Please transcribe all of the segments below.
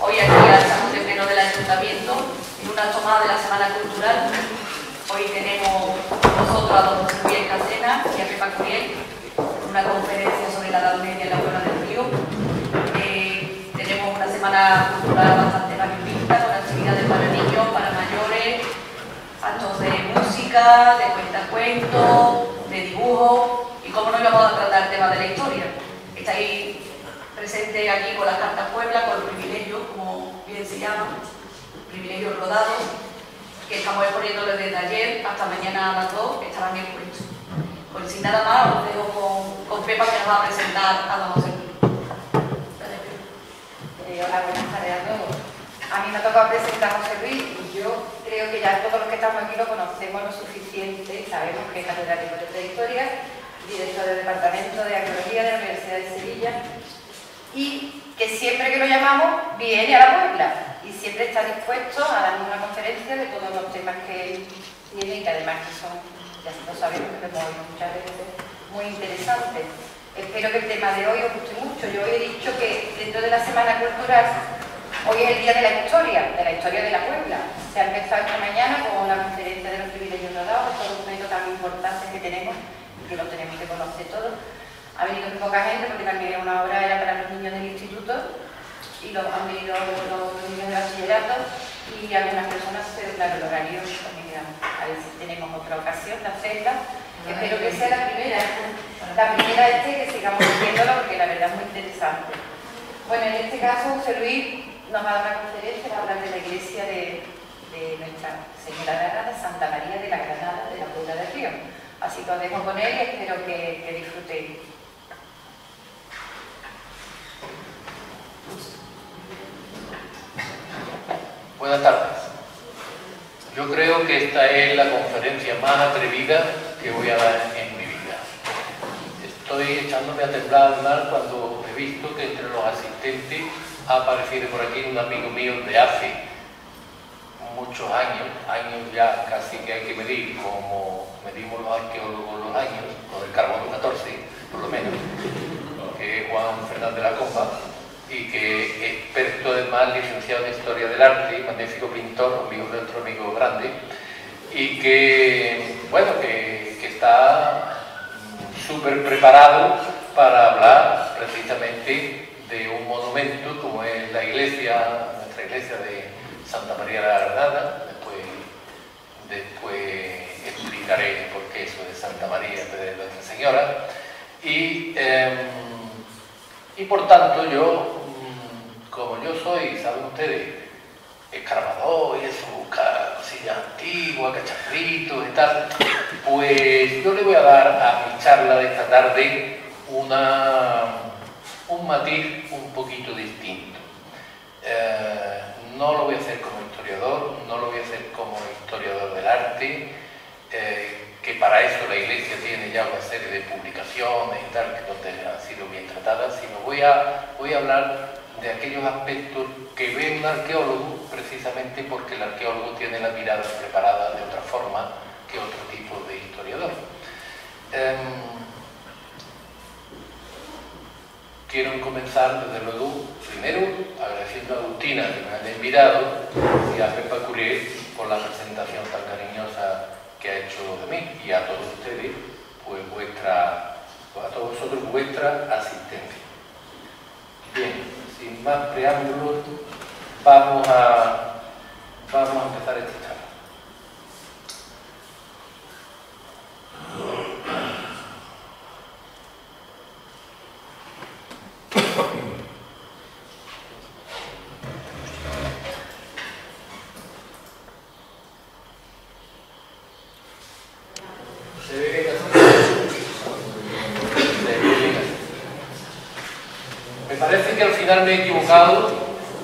Hoy aquí al Salón de Pleno del Ayuntamiento, en una tomada de la Semana Cultural. Hoy tenemos nosotros a don José Luis Casena y a Pepa Curiel, una conferencia sobre la Edad Media en la Puebla del Río. Tenemos una semana cultural bastante variopinta, con actividades para niños, para mayores, actos de música, de cuentacuentos, de dibujo, y cómo no íbamos a tratar el tema de la historia. Estáis presentes aquí con las cartas Puebla, con los privilegios, como bien se llaman, privilegios rodados, que estamos exponiéndolo desde ayer hasta mañana a las 2, estarán expuestos. Pues sin nada más, os dejo con Pepa, que nos va a presentar a don José Luis. Hola, buenas tardes a todos. A mí me ha tocado presentar a José Luis y yo creo que ya todos los que estamos aquí lo conocemos lo suficiente, sabemos que es catedrático de Historia, director del Departamento de Arqueología de la Universidad de Sevilla, y que siempre que lo llamamos viene a la Puebla y siempre está dispuesto a darnos una conferencia de todos los temas que él tiene y que además que son, ya lo sabemos, que lo hemos oído muchas veces, muy interesantes. Espero que el tema de hoy os guste mucho. Yo hoy he dicho que dentro de la Semana Cultural, hoy es el Día de la Historia de la Puebla. Se ha empezado esta mañana con la conferencia de los privilegios rodados, todo un hecho tan importante que tenemos y que lo tenemos que conocer todos. Ha venido muy poca gente porque también una hora era para los niños del instituto y han venido los niños de bachillerato y algunas personas, pero claro, el horario también, a ver si tenemos otra ocasión de hacerla. Espero que sea la primera que sigamos haciéndolo porque la verdad es muy interesante. Bueno, en este caso José Luis nos va a dar una conferencia para hablar de la iglesia de Nuestra Señora de Granada, Santa María de la Granada, de la Puebla del Río. Así que os dejo con él y espero que disfrutéis. Buenas tardes. Yo creo que esta es la conferencia más atrevida que voy a dar en mi vida. Estoy echándome a temblar al mar cuando he visto que entre los asistentes ha aparecido por aquí un amigo mío de hace muchos años ya casi que hay que medir, como medimos los arqueólogos los años, con el carbono 14, por lo menos, que es Juan Fernández de la Comba, y que es experto además, licenciado en Historia del Arte, magnífico pintor, amigo de otro amigo grande, y que, bueno, que está súper preparado para hablar precisamente de un monumento como es la iglesia, nuestra iglesia de Santa María de la Granada. Después explicaré por qué eso de Santa María de Nuestra Señora. Y por tanto yo, como yo soy, saben ustedes, escarbador y eso, buscar cosillas antiguas, cacharritos y tal, pues yo le voy a dar a mi charla de esta tarde un matiz un poquito distinto. No lo voy a hacer como historiador, no lo voy a hacer como historiador del arte, que para eso la Iglesia tiene ya una serie de publicaciones y tal, donde han sido bien tratadas, sino voy a hablar de aquellos aspectos que ve un arqueólogo, precisamente porque el arqueólogo tiene la mirada preparada de otra forma que otro tipo de historiador. Quiero comenzar, desde luego, primero agradeciendo a Agustina que me haya invitado y a Pepa Curiel por la presentación tan cariñosa que ha hecho de mí, y a todos ustedes, pues a todos vosotros vuestra asistencia. Bien, sin más preámbulos, vamos a empezar esta charla. Me parece que al final me he equivocado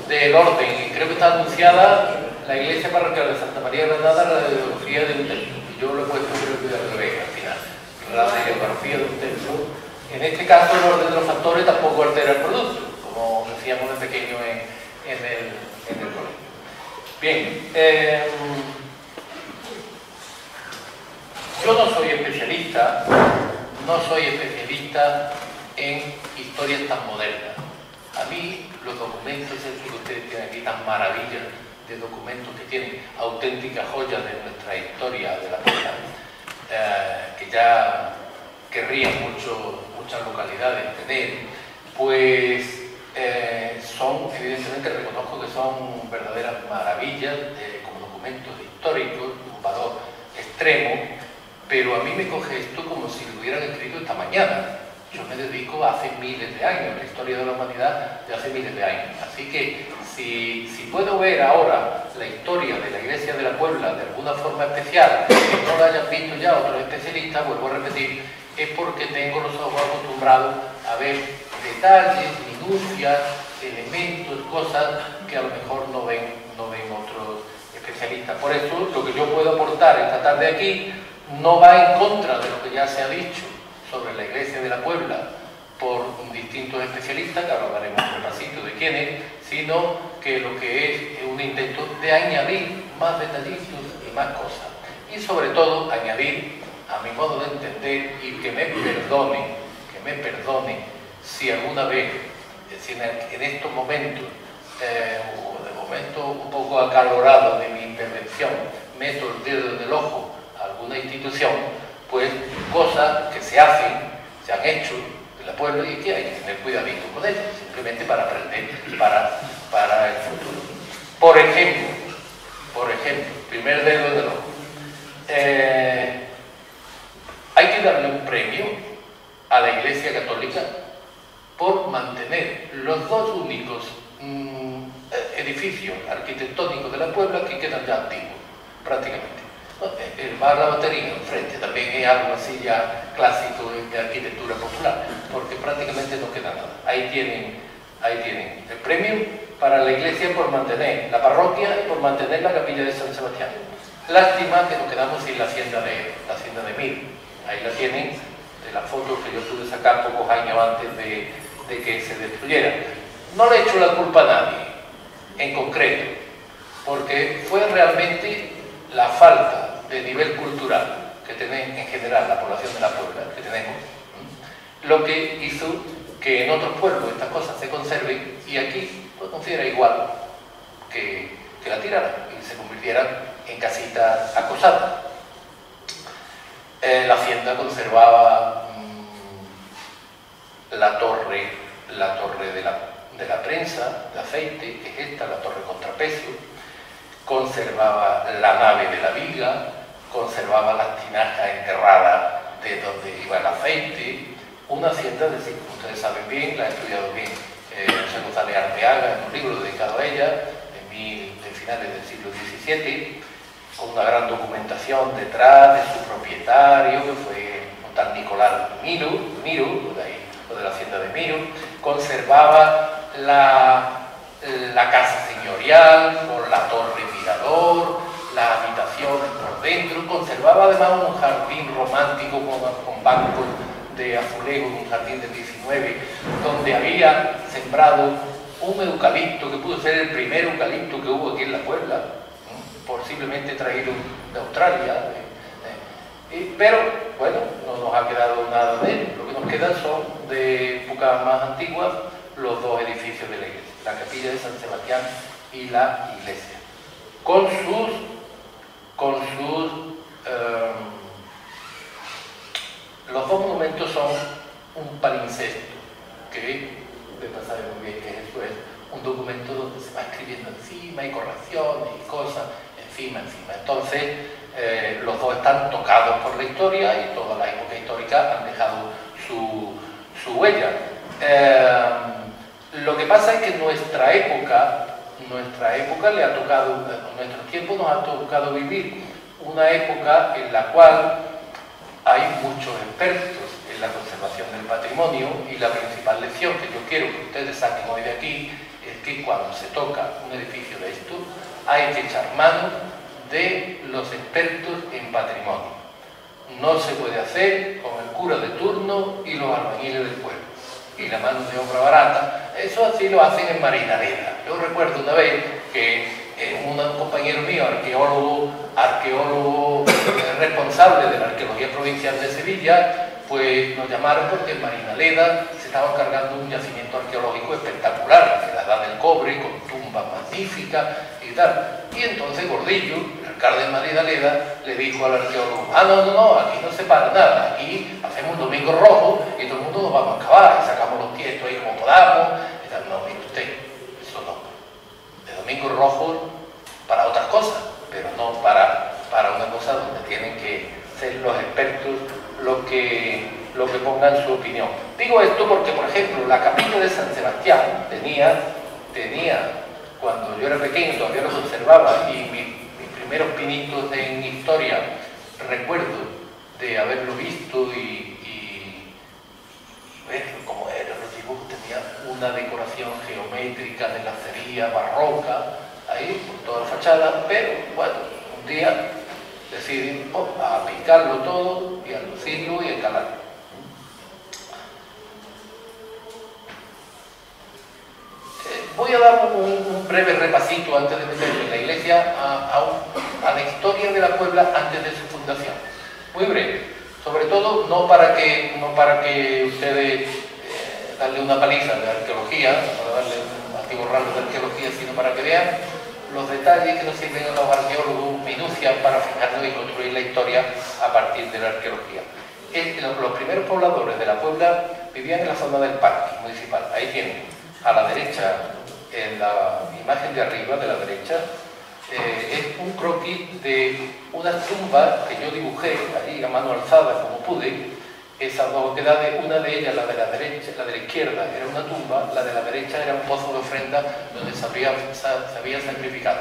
del orden y creo que está anunciada la iglesia parroquial de Santa María de Granada, la radiografía de un templo. Y yo lo he puesto creo que al revés al final. La radiografía de un templo. En este caso el orden de los factores tampoco altera el producto, como decíamos de pequeño en el colegio. Bien, yo no soy especialista en historias tan modernas. A mí los documentos que ustedes tienen aquí estas maravillas de documentos que tienen auténticas joyas de nuestra historia de la puebla, que ya querrían muchas localidades tener, pues son, evidentemente reconozco que son verdaderas maravillas como documentos históricos, de un valor extremo, pero a mí me coge esto como si lo hubieran escrito esta mañana. Yo me dedico hace miles de años, a la historia de la humanidad de hace miles de años. Así que si puedo ver ahora la historia de la Iglesia de la Puebla de alguna forma especial, que no la hayan visto ya otros especialistas, vuelvo a repetir, es porque tengo los ojos acostumbrados a ver detalles, minucias, elementos, cosas que a lo mejor no ven otros especialistas. Por eso lo que yo puedo aportar esta tarde aquí no va en contra de lo que ya se ha dicho sobre la Iglesia de la Puebla por distintos especialistas, que ahora daremos un repasito de quiénes, sino que lo que es un intento de añadir más detallitos y más cosas. Y sobre todo añadir, a mi modo de entender, y que me perdone si alguna vez, si en estos momentos, o de momento un poco acalorado de mi intervención, meto el dedo en el ojo a alguna institución, pues cosas que se hacen, se han hecho en la Puebla y que hay que tener cuidadito con ellas, simplemente para aprender para el futuro. Por ejemplo, primer dedo en el ojo. Hay que darle un premio a la Iglesia Católica por mantener los dos únicos edificios arquitectónicos de la Puebla que quedan ya antiguos, prácticamente. El bar La Batería enfrente también es algo así ya clásico de arquitectura popular, porque prácticamente no queda nada. Ahí tienen el premio para la Iglesia por mantener la parroquia y por mantener la capilla de San Sebastián. Lástima que nos quedamos sin la hacienda de Mir. Ahí la tienen, de las fotos que yo pude sacar pocos años antes de que se destruyera. No le echo la culpa a nadie, en concreto, porque fue realmente la falta de nivel cultural que tiene en general la población de la Puebla, que tenemos, lo que hizo que en otros pueblos estas cosas se conserven y aquí pues considera igual que la tiraran y se convirtieran en casitas acosadas. La hacienda conservaba la torre de la prensa, de aceite, que es esta, la torre contrapeso, conservaba la nave de la viga, conservaba las tinajas enterradas de donde iba el aceite, una hacienda de siglo, ustedes saben bien, la ha estudiado bien José González Arteaga en un libro dedicado a ella, de finales del siglo XVII, con una gran documentación detrás de su propietario, que fue un tal Nicolás Miro, de la hacienda de Miro, conservaba la casa señorial, con la torre mirador, las habitaciones por dentro, conservaba además un jardín romántico con bancos de azulejo, un jardín del 19, donde había sembrado un eucalipto, que pudo ser el primer eucalipto que hubo aquí en la Puebla, posiblemente traído de Australia, pero bueno, no nos ha quedado nada de él. Lo que nos quedan son de épocas más antiguas los dos edificios de la iglesia, la capilla de San Sebastián y la iglesia, los dos monumentos son un palincesto, que después sabe muy bien que eso es un documento donde se va escribiendo encima, hay correcciones y cosas, encima. Entonces, los dos están tocados por la historia y todas las épocas históricas han dejado su huella. Lo que pasa es que nuestra época le ha tocado, nuestro tiempo nos ha tocado vivir una época en la cual hay muchos expertos en la conservación del patrimonio y la principal lección que yo quiero que ustedes saquen hoy de aquí es que cuando se toca un edificio de esto hay que echar mano de los expertos en patrimonio. No se puede hacer con el cura de turno y los albañiles del pueblo y la mano de obra barata. Eso así lo hacen en Marinaleda. Yo recuerdo una vez que un compañero mío, arqueólogo responsable de la arqueología provincial de Sevilla, pues nos llamaron porque en Marinaleda se estaba cargando un yacimiento arqueológico espectacular, de la edad del cobre, con tumbas tumbas magníficas y tal. Y entonces Gordillo, el alcalde de Madrid-Aleda, le dijo al arqueólogo: ah, no, aquí no se para nada, aquí hacemos un domingo rojo y todo el mundo nos vamos a excavar y sacamos los tiestos ahí como podamos y tal. No, mire usted, eso no. El domingo rojo para otras cosas, pero no para una cosa donde tienen que ser los expertos lo que pongan su opinión. Digo esto porque, por ejemplo, la capilla de San Sebastián tenía cuando yo era pequeño, todavía lo conservaba, y mis primeros pinitos en historia recuerdo de haberlo visto y ver cómo eran los dibujos. Tenía una decoración geométrica de lacería barroca ahí por toda la fachada, pero bueno, un día decidí a picarlo todo y a lucirlo y a encalarlo. Voy a dar un breve repasito antes de meterme en la iglesia a la historia de la Puebla antes de su fundación. Muy breve, sobre todo no para que ustedes darle una paliza de arqueología, para darle un atiborrarlo de arqueología, sino para que vean los detalles que nos sirven a los arqueólogos, minucias para fijarnos y construir la historia a partir de la arqueología. Los primeros pobladores de la Puebla vivían en la zona del parque municipal. Ahí tienen, a la derecha, en la imagen de arriba, de la derecha, es un croquis de unas tumbas que yo dibujé allí a mano alzada como pude. Esas dos quedades, una de ellas, la de la derecha, la de la izquierda, era una tumba, la de la derecha era un pozo de ofrenda donde se había sacrificado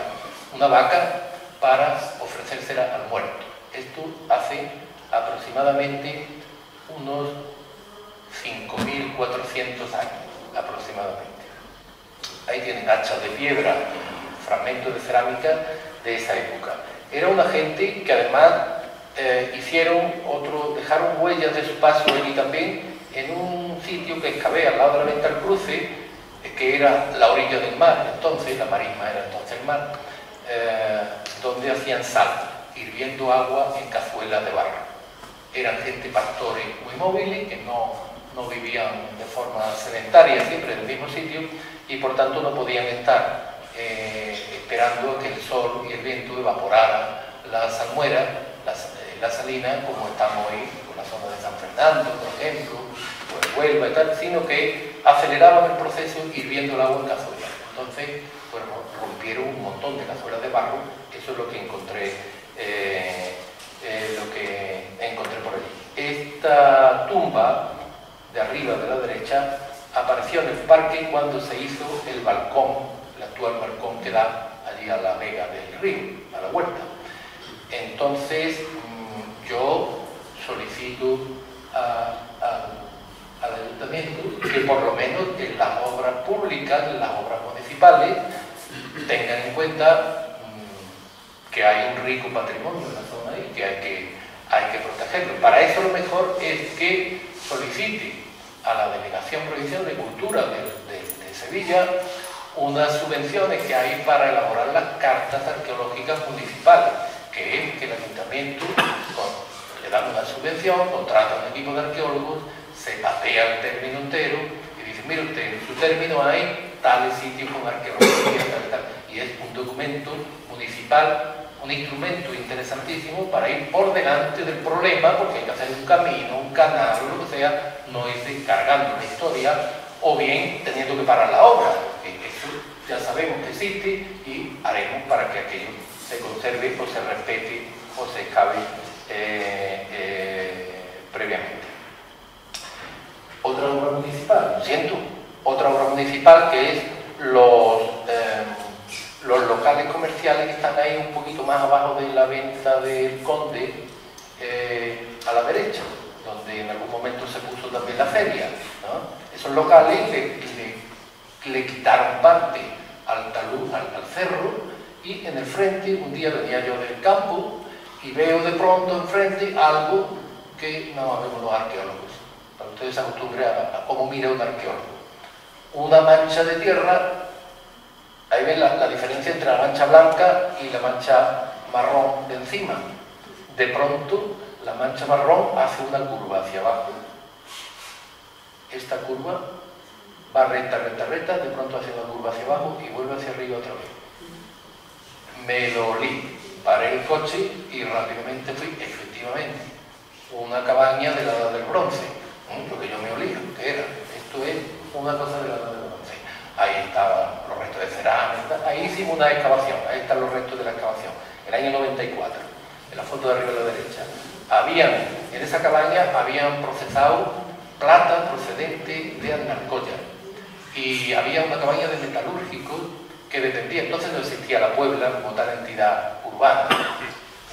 una vaca para ofrecérsela al muerto. Esto hace aproximadamente unos 5.400 años, aproximadamente. Ahí tienen hachas de piedra y fragmentos de cerámica de esa época. Era una gente que además dejaron huellas de su paso allí también en un sitio que excavé al lado de la venta al cruce, que era la orilla del mar, entonces, la marisma era entonces el mar, donde hacían sal, hirviendo agua en cazuelas de barro. Eran gente pastores muy móviles, que no vivían de forma sedentaria siempre en el mismo sitio, y por tanto no podían estar esperando que el sol y el viento evaporaran la salmuera, la salina, como estamos hoy con la zona de San Fernando, por ejemplo, o en Huelva y tal, sino que aceleraban el proceso hirviendo el agua en cazuelas. Entonces, pues, rompieron un montón de cazuelas de barro. Eso es lo que encontré, por allí. Esta tumba de arriba de la derecha apareció en el parque cuando se hizo el balcón, el actual balcón que da allí a la vega del río, a la huerta. Entonces yo solicito al ayuntamiento que por lo menos en las obras públicas, en las obras municipales, tengan en cuenta que hay un rico patrimonio en la zona y que hay que protegerlo. Para eso lo mejor es que solicite a la Delegación Provincial de Cultura de Sevilla unas subvenciones que hay para elaborar las cartas arqueológicas municipales, que es que el ayuntamiento le dan una subvención, contrata a un equipo de arqueólogos, se papea el término entero y dice: mire usted, en su término hay tales sitios con arqueología, tal. Y es un documento municipal, un instrumento interesantísimo para ir por delante del problema, porque hay que hacer un camino, un canal, o lo que sea, no irse cargando la historia, o bien teniendo que parar la obra. Eso ya sabemos que existe y haremos para que aquello se conserve o se respete o se excabe previamente. Otra obra municipal, lo siento, otra obra municipal que es los locales comerciales que están ahí un poquito más abajo de la venta del Conde, a la derecha, donde en algún momento se puso también la feria, ¿no? Esos locales le quitaron parte al talud, al cerro, y en el frente, un día venía yo del campo y veo de pronto enfrente algo que no vemos los arqueólogos. Para ustedes se acostumbren a cómo mira un arqueólogo. Una mancha de tierra, ahí ven la diferencia entre la mancha blanca y la mancha marrón de encima. De pronto, la mancha marrón hace una curva hacia abajo. Esta curva va recta, recta, recta, de pronto hace una curva hacia abajo y vuelve hacia arriba otra vez. Me lo olí, paré el coche y rápidamente fui, efectivamente, una cabaña de la Edad del Bronce, lo que yo me olía, que era, esto es una cosa de la Edad del Bronce. Ahí estaban los restos de cerámica, ahí hicimos una excavación, ahí están los restos de la excavación, el año 94, en la foto de arriba a la derecha. En esa cabaña habían procesado plata procedente de Alnarcoya y había una cabaña de metalúrgicos que dependía, entonces no existía la Puebla como tal entidad urbana,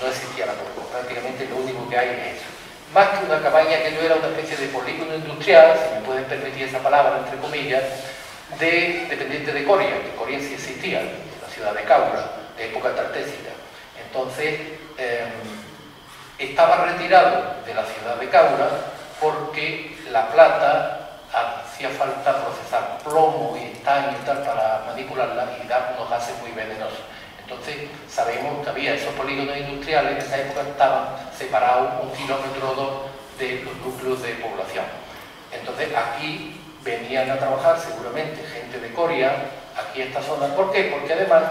no existía la Puebla, prácticamente lo único que hay es eso. Más que una cabaña, que no era una especie de polígono industrial, si me pueden permitir esa palabra, entre comillas, dependiente de Coria, que Coria sí existía, la ciudad de Caura, de época tartésica. Entonces, estaba retirado de la ciudad de Caura porque la plata hacía falta procesar plomo y estaño y tal para manipularla y dar unos gases muy venenosos. Entonces sabemos que había esos polígonos industriales, en esa época estaban separados 1 kilómetro o 2 de los núcleos de población. Entonces aquí venían a trabajar seguramente gente de Coria, aquí en esta zona. ¿Por qué? Porque además,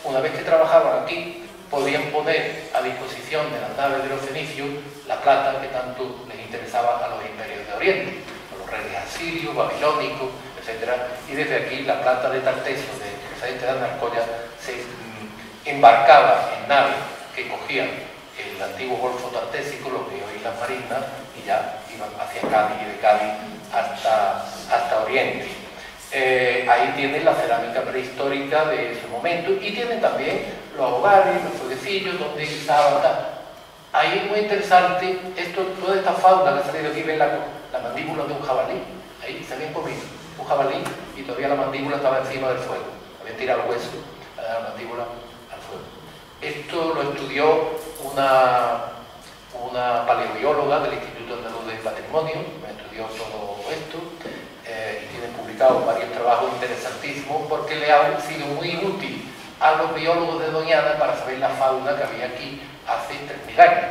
una vez que trabajaban aquí, podían poner a disposición de las naves de los fenicios la plata que tanto les interesaba a los imperios de Oriente, a los reyes asirios, babilónicos, etc. Y desde aquí la plata de Tarteso, de procedente de Alnarcoya, se embarcaba en naves que cogían el antiguo golfo tartésico, lo que hoy las marinas, y ya iban hacia Cádiz y de Cádiz hasta Oriente. Ahí tienen la cerámica prehistórica de ese momento y tienen también los hogares, los fueguecillos donde estaban. Ahí es muy interesante toda esta fauna que ha salido aquí. Ven la mandíbula de un jabalí, ahí se habían comido un jabalí y todavía la mandíbula estaba encima del fuego, habían tirado el hueso, la mandíbula al fuego. Esto lo estudió una paleobióloga del Instituto Andaluz del Patrimonio, estudió todo esto y tienen publicado varios trabajos interesantísimos porque le ha sido muy útil a los biólogos de Doñana para saber la fauna que había aquí hace 3.000 años.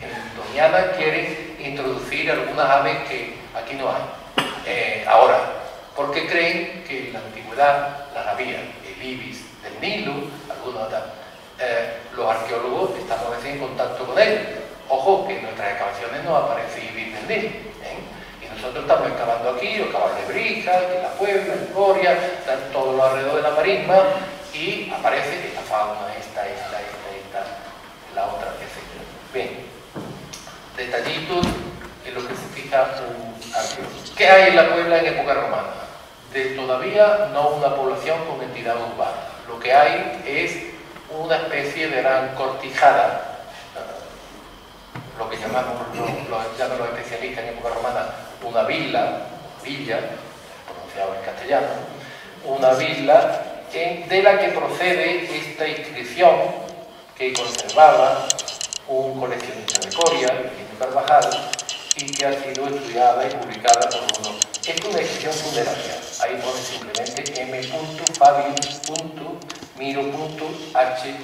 En Doñana quieren introducir algunas aves que aquí no hay. Ahora, ¿por qué creen que en la antigüedad las había? El ibis del Nilo, algunos otras. Los arqueólogos estamos a veces en contacto con él. Ojo, que en nuestras excavaciones no aparece ibis del Nilo. Y nosotros estamos excavando aquí, los caballos de Brija, en la Puebla, en Coria, todo lo alrededor de la marisma, y aparece esta fauna, esta, la otra, etc. Bien, detallitos en lo que se fija un arqueólogo. ¿Qué hay en la Puebla en época romana? Todavía no una población con entidad urbana. Lo que hay es una especie de gran cortijada, lo que llaman los especialistas en época romana una villa, pronunciado en castellano, una villa de la que procede esta inscripción que conservaba un coleccionista de Coria, Virginio Carvajal, y que ha sido estudiada y publicada por uno. Es una inscripción funeraria. Ahí pone simplemente m.fabius.miro.h.s.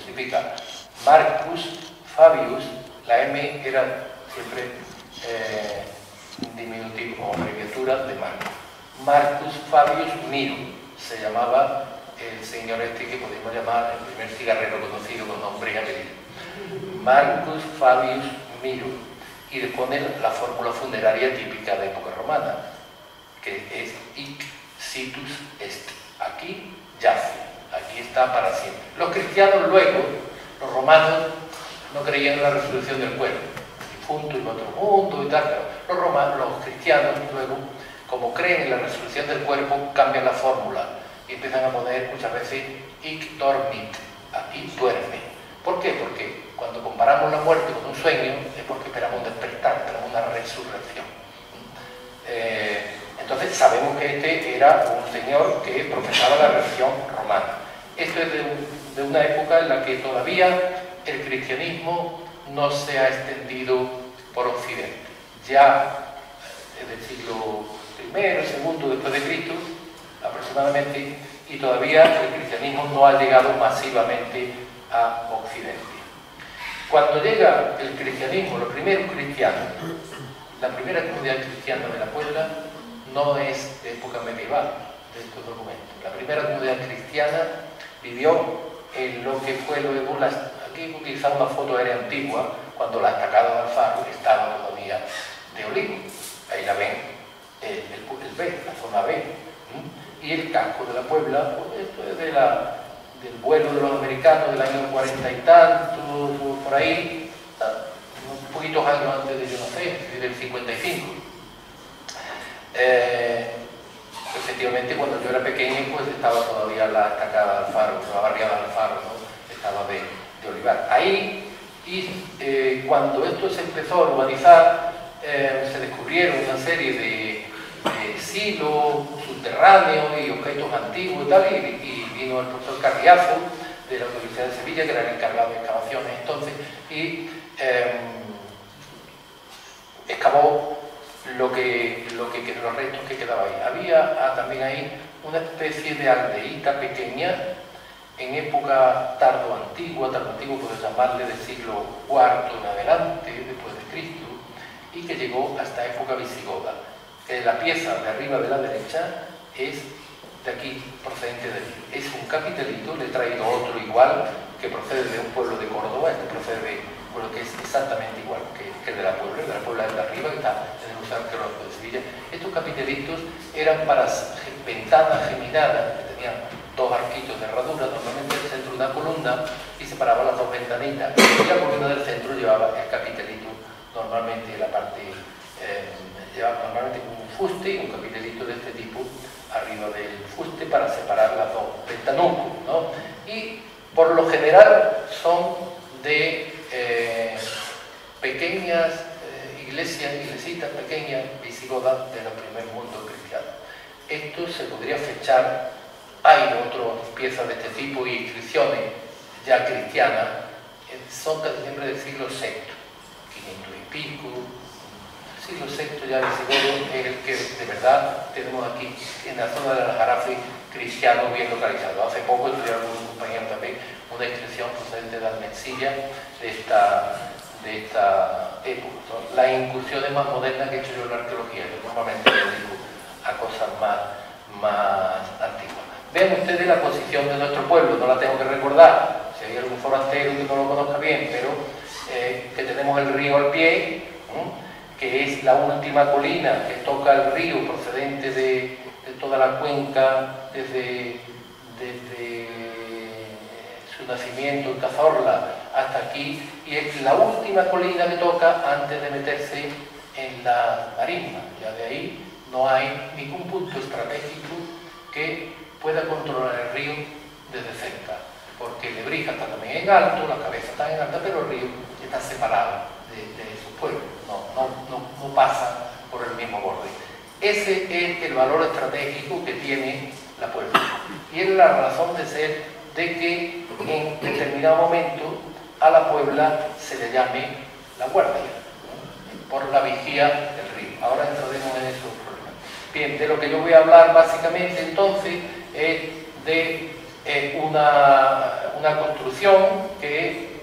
Significa Marcus Fabius. La M era siempre diminutivo o abreviatura de Marcus. Marcus Fabius Miro se llamaba el señor que podemos llamar el primer cigarrero conocido con nombre y apellido. Marcus Fabius Miro. Y le pone la fórmula funeraria típica de época romana, que es hic situs est. Aquí yace, aquí está para siempre. Los cristianos luego, los romanos, no creían en la resurrección del cuerpo, difunto y otro mundo y tal, pero los cristianos luego, como creen en la resurrección del cuerpo, cambian la fórmula y empiezan a poner muchas veces hic dormit, aquí duerme. ¿Por qué? Porque cuando comparamos la muerte con un sueño es porque esperamos un despertar, esperamos una resurrección. Entonces sabemos que este era un señor que profesaba la religión romana. Esto es de una época en la que todavía el cristianismo no se ha extendido por Occidente. Ya es del siglo I, II después de Cristo, aproximadamente, y todavía el cristianismo no ha llegado masivamente a Occidente. Cuando llega el cristianismo, los primeros cristianos, la primera comunidad cristiana de la Puebla, no es de época medieval, de estos documentos. La primera comunidad cristiana vivió en lo que fue luego, aquí he utilizado una foto aérea antigua, cuando la estacada de Alfaro estaba todavía de olivo. Ahí la ven, el B, la zona B. Y el casco de la Puebla, pues esto es del vuelo de los americanos del año 40 y tanto, por ahí, unos poquitos años antes de yo nacer, del 55. Efectivamente, cuando yo era pequeño, pues estaba todavía la estacada de Alfaro, la barriada de Alfaro, ¿no? Estaba de olivar. Ahí, y cuando esto se empezó a urbanizar, se descubrieron una serie de silos subterráneos y objetos antiguos y tal, y vino el profesor Carriazo de la Universidad de Sevilla, que era el encargado de excavaciones entonces, y excavó los restos que quedaban ahí. Había también ahí una especie de aldeíta pequeña en época tardo-antigua puedes llamarle, del siglo IV en adelante, después de Cristo, y que llegó hasta época visigoda. La pieza de arriba de la derecha es de aquí, procedente de aquí. Es un capitelito, le he traído otro igual, que procede de un pueblo de Córdoba, este procede de un pueblo que es exactamente igual que el de la Puebla. El de la Puebla es de arriba, que está en el Museo Arqueológico de Sevilla. Estos capitelitos eran para ventanas geminadas, que tenían dos arquitos de herradura, normalmente el centro de una columna, y separaban las dos ventanitas. Y la columna del centro llevaba el capitelito, normalmente la parte, llevaba normalmente un fuste, un capitelito de este tipo, arriba del fuste para separar las dos ventanucos, ¿no? Y por lo general son de pequeñas iglesitas pequeñas visigodas del primer mundo cristiano. Esto se podría fechar, hay otras piezas de este tipo y inscripciones ya cristianas, son casi siempre del siglo VI, 500 y pico. El siglo VI ya visigodo es el que de verdad tenemos aquí en la zona del Aljarafe cristiano bien localizado. Hace poco estudiaron con un compañero también una inscripción procedente de Almensilla de esta época. Son las incursiones más modernas que he hecho yo en la arqueología. Yo normalmente me dedico a cosas más antiguas. Vean ustedes la posición de nuestro pueblo, no la tengo que recordar, si hay algún forastero que no lo conozca bien, pero que tenemos el río al pie, que es la última colina que toca el río procedente de toda la cuenca desde su nacimiento en Cazorla hasta aquí, y es la última colina que toca antes de meterse en la marisma. Ya de ahí no hay ningún punto estratégico que pueda controlar el río desde cerca, porque Lebrija está también en alto, la cabeza está en alta, pero el río está separado de su pueblo, no pasa por el mismo borde. Ese es el valor estratégico que tiene la Puebla, y es la razón de ser de que en determinado momento a la Puebla se le llame la Guardia, ¿no? Por la vigía del río. Ahora entraremos en esos problemas. Bien, de lo que yo voy a hablar básicamente entonces es de una construcción que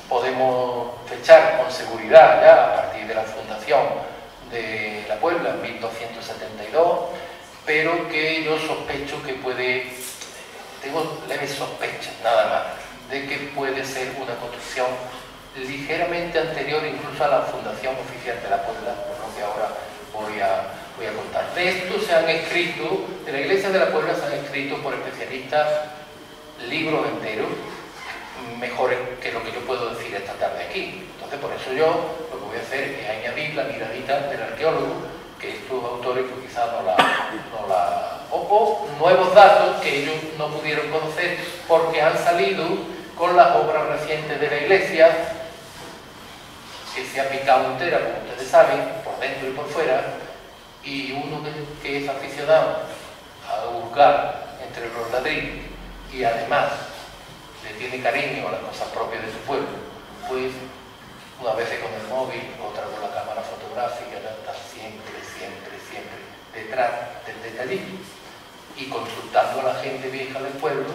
podemos fechar con seguridad ya a partir de la fundación de la Puebla en 1272, pero que yo sospecho que tengo leves sospechas nada más, de que puede ser una construcción ligeramente anterior incluso a la fundación oficial de la Puebla, por lo que ahora voy a contar. De esto se han escrito, de la iglesia de la Puebla se han escrito por especialistas libros enteros, mejores que lo que yo puedo decir esta tarde aquí. Entonces, por eso yo lo que voy a hacer es añadir la miradita del arqueólogo, que estos autores pues, quizás o nuevos datos que ellos no pudieron conocer porque han salido con las obras recientes de la iglesia, que se ha picado entera, como ustedes saben, por dentro y por fuera, y uno que es aficionado a buscar entre los ladrillos y además le tiene cariño a las cosas propias de su pueblo, pues una vez con el móvil, otra con la cámara fotográfica, está siempre detrás del detallito y consultando a la gente vieja del pueblo,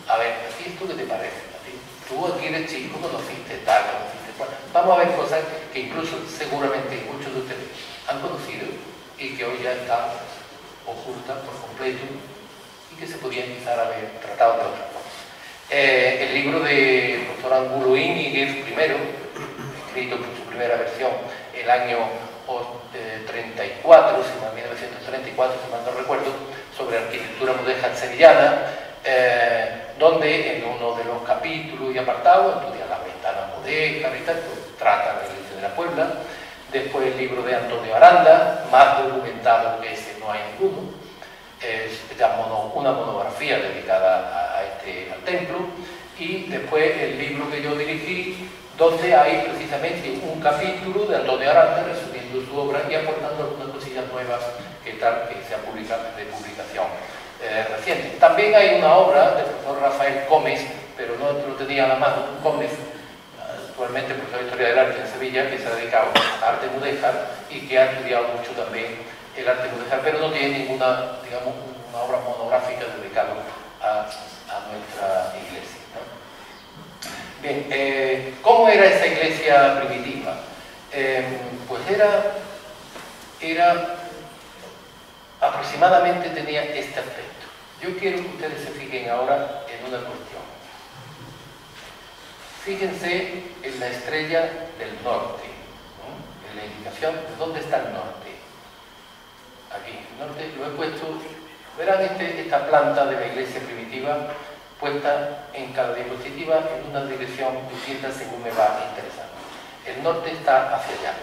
a ver, ¿a ti esto qué te parece? ¿A ti? Tú aquí eres chico, conociste tal, conociste cual. Vamos a ver cosas que incluso seguramente muchos de ustedes han conocido y que hoy ya están oculta por completo y que se podían quizás haber tratado de otra forma. El libro del profesor Angulo Íñiguez I, escrito por su primera versión el año 34, 1934, si mal no recuerdo, sobre arquitectura mudéjar sevillana, donde en uno de los capítulos y apartados estudia las ventanas mudéjar y tal, pues, trata la iglesia de la Puebla. Después el libro de Antonio Aranda, más documentado que ese no hay ninguno, es ya una monografía dedicada al templo. Y después el libro que yo dirigí, donde hay precisamente un capítulo de Antonio Aranda resumiendo su obra y aportando algunas cosillas nuevas que se ha publicado de publicación reciente. También hay una obra del profesor Rafael Gómez, pero no lo tenía a la mano, Gómez, actualmente profesor de Historia del Arte en Sevilla, que se ha dedicado a arte mudéjar y que ha estudiado mucho también el arte mudéjar, pero no tiene ninguna, digamos, una obra monográfica dedicada a nuestra iglesia, ¿no? Bien, ¿cómo era esa iglesia primitiva? Pues era aproximadamente tenía este aspecto. Yo quiero que ustedes se fijen ahora en una cuestión. Fíjense en la estrella del norte, ¿no? En la indicación de dónde está el norte. Aquí, el norte lo he puesto. Verán esta planta de la iglesia primitiva puesta en cada diapositiva en una dirección distinta según me va interesando. El norte está hacia allá.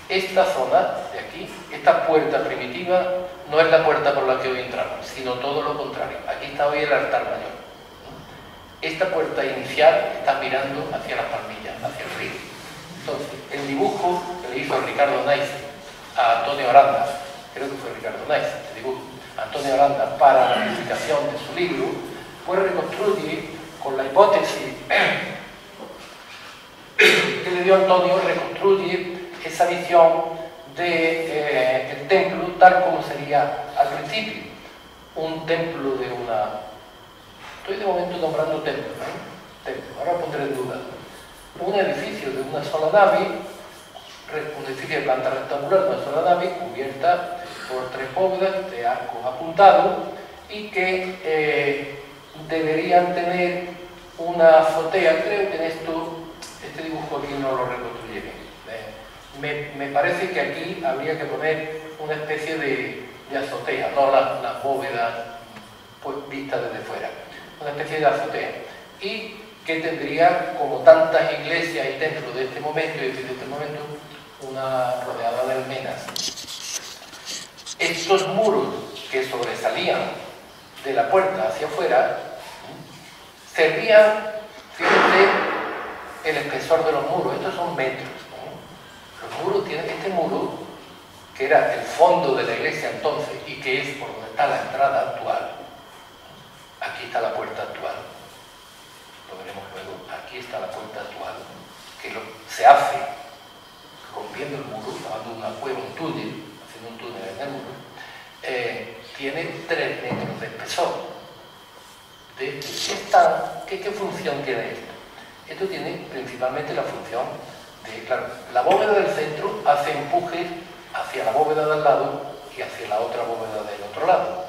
Esta zona de aquí, esta puerta primitiva, no es la puerta por la que hoy entramos, sino todo lo contrario. Aquí está hoy el altar mayor. Esta puerta inicial está mirando hacia las Palmillas, hacia el río. Entonces, el dibujo que le hizo Ricardo Naiz a Antonio Aranda, creo que fue Ricardo Naiz, el dibujo, Antonio Aranda, para la publicación de su libro, pues reconstruye con la hipótesis que le dio Antonio, reconstruye esa visión del templo tal como sería al principio. Un templo de una... Estoy de momento nombrando templo, ¿no? Templo. Ahora pondré en duda. Un edificio de una sola nave, un edificio de planta rectangular de una sola nave, cubierta por 3 bóvedas de arcos apuntados y que deberían tener una azotea. Creo que en este dibujo aquí no lo reconstruye bien. Me parece que aquí habría que poner una especie de azotea, no las bóvedas pues, vistas desde fuera, una especie de azotea, y que tendría, como tantas iglesias y templos de este momento y desde este momento, una rodeada de almenas. Estos muros que sobresalían de la puerta hacia afuera servían, fíjense, el espesor de los muros. Estos son metros, ¿no? Los muros tienen este muro, que era el fondo de la iglesia entonces y que es por donde está la entrada actual. Aquí está la puerta actual. Lo veremos luego. Aquí está la puerta actual, que se hace rompiendo el muro, tomando una cueva, un túnel, haciendo un túnel en el muro. Tiene 3 metros de espesor. ¿Qué función tiene esto? Esto tiene principalmente la función de, claro, la bóveda del centro hace empujes hacia la bóveda de al lado y hacia la otra bóveda del otro lado,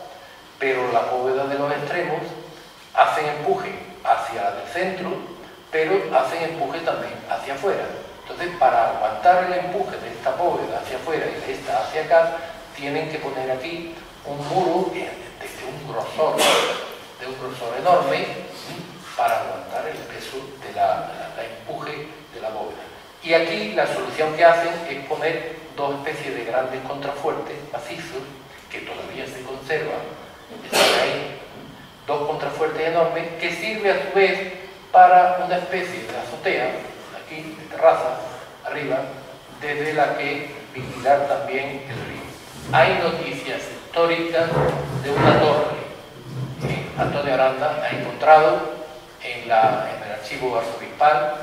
pero la bóveda de los extremos hacen empuje hacia la del centro, pero hacen empuje también hacia afuera. Entonces, para aguantar el empuje de esta bóveda hacia afuera y de esta hacia acá, tienen que poner aquí un muro de un grosor enorme para aguantar el peso de la empuje de la bóveda. Y aquí la solución que hacen es poner 2 especies de grandes contrafuertes macizos que todavía se conservan, están ahí, 2 contrafuertes enormes que sirve a su vez para una especie de azotea, aquí, de terraza, arriba, desde la que vigilar también el río. Hay noticias históricas de una torre que Antonio Aranda ha encontrado en el archivo arzobispal,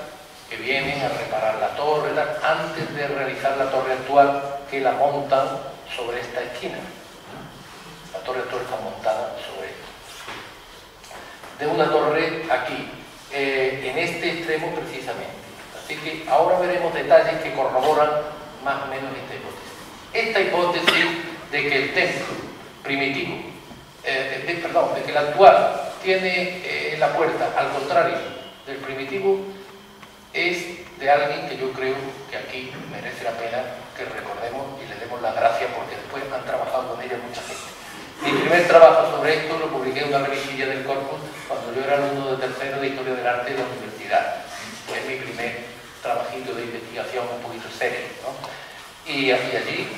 que vienen a reparar la torre antes de realizar la torre actual, que la montan sobre esta esquina. La torre actual está montada sobre esto. De una torre aquí, en este extremo precisamente. Así que ahora veremos detalles que corroboran más o menos esta hipótesis. Esta hipótesis de que el templo primitivo, de que el actual tiene la puerta al contrario del primitivo, es de alguien que yo creo que aquí merece la pena que recordemos y le demos las gracias, porque después han trabajado con ella mucha gente. Mi primer trabajo sobre esto lo publiqué en una revistilla del Corpus cuando yo era alumno de tercero de Historia del Arte de la universidad. Fue mi primer trabajito de investigación un poquito serio, ¿no? Y allí,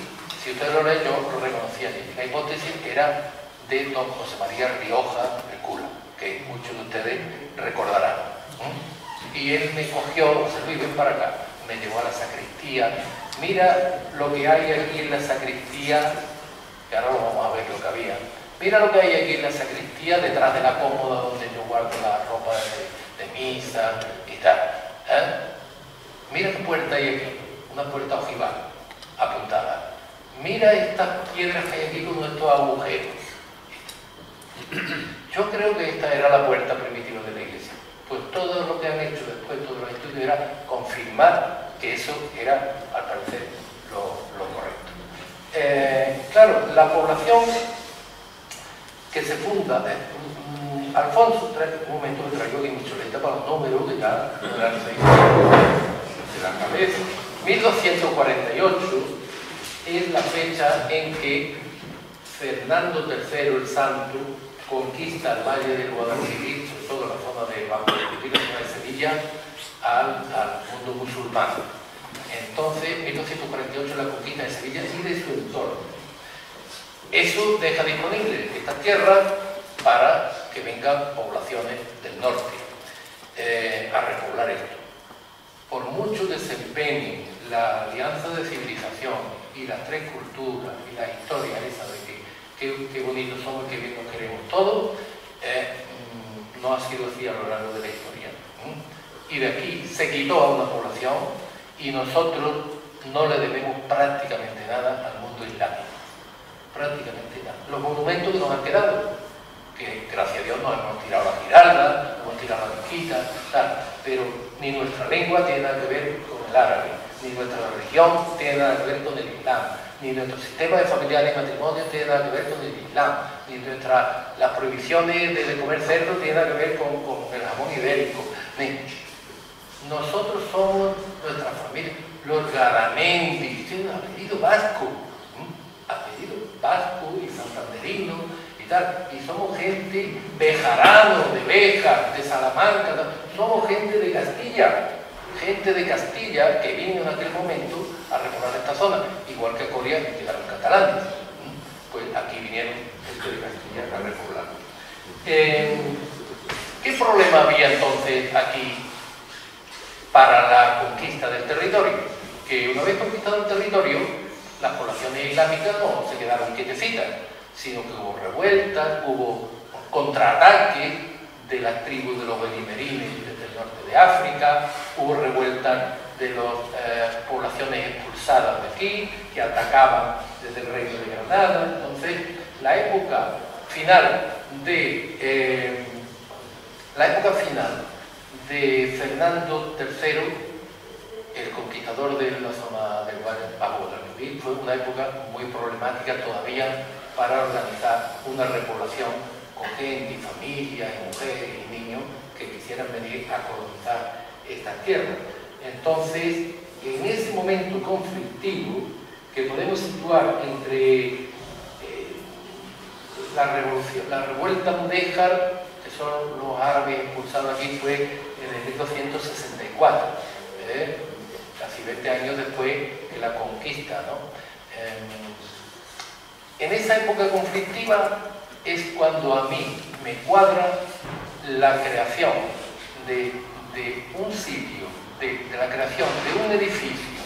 si ustedes lo leen, yo lo reconocí allí. La hipótesis era de don José María Rioja, el cura, que muchos de ustedes recordarán, ¿no? Y él me cogió, José Luis, ven para acá, me llevó a la sacristía. Mira lo que hay aquí en la sacristía, que ahora lo vamos a ver lo que había. Mira lo que hay aquí en la sacristía, detrás de la cómoda donde yo guardo la ropa de misa y tal. Mira qué puerta hay aquí, una puerta ojival, apuntada. Mira estas piedras que hay aquí con estos agujeros. Yo creo que esta era la puerta primitiva de la iglesia. Pues todo lo que han hecho después, todos los estudios, era confirmar que eso era, al parecer, lo correcto. Claro, la población que se funda, Alfonso, un momento me traigo aquí mi chuleta para los números, que ya no eran 6 de la cabeza. 1248 es la fecha en que Fernando III el Santo conquista el valle del Guadalquivir, sobre todo la zona de Banco de Sevilla, al mundo musulmán. Entonces, 1248 la conquista de Sevilla y de su entorno. Eso deja disponible esta tierra para que vengan poblaciones del norte a repoblar esto. Por mucho desempeño la alianza de civilización y las tres culturas y la historia esa de que qué bonitos somos, qué bien nos queremos todos, no ha sido así a lo largo de la historia. Y de aquí se quitó a una población y nosotros no le debemos prácticamente nada al mundo islámico. Prácticamente nada. Los monumentos que nos han quedado, que gracias a Dios nos hemos tirado la Giralda, nos hemos tirado la Mezquita, tal, pero ni nuestra lengua tiene nada que ver con el árabe, ni nuestra religión tiene nada que ver con el Islam, ni nuestro sistema de familiares y matrimonio tiene nada que ver con el Islam, ni las prohibiciones de comer cerdo tienen nada que ver con el jamón ibérico. Nosotros somos nuestra familia, los Garamendi, tienen apellido vasco, y santanderino y tal, y somos gente bejaranos, de Béjar, de Salamanca, somos gente de Castilla que vino en aquel momento a repoblar esta zona, igual que a Corea llegaron catalanes, pues aquí vinieron gente de Castilla a repoblar. ¿Qué problema había entonces aquí para la conquista del territorio? Que una vez conquistado el territorio, las poblaciones islámicas no se quedaron quietecitas, sino que hubo revueltas, hubo contraataques de las tribus de los benimerines desde el norte de África, hubo revueltas de las poblaciones expulsadas de aquí, que atacaban desde el reino de Granada. Entonces, la época final de Fernando III, el conquistador de la zona del Valle del Guadalquivir, fue una época muy problemática todavía para organizar una repoblación con gente y familias y mujeres y niños que quisieran venir a colonizar estas tierras. Entonces, en ese momento conflictivo que podemos situar entre la revuelta mudéjar, que son los árabes expulsados aquí, fue en el 1264, casi 20 años después de la conquista, ¿no? En esa época conflictiva es cuando a mí me cuadra la creación de un sitio, de la creación de un edificio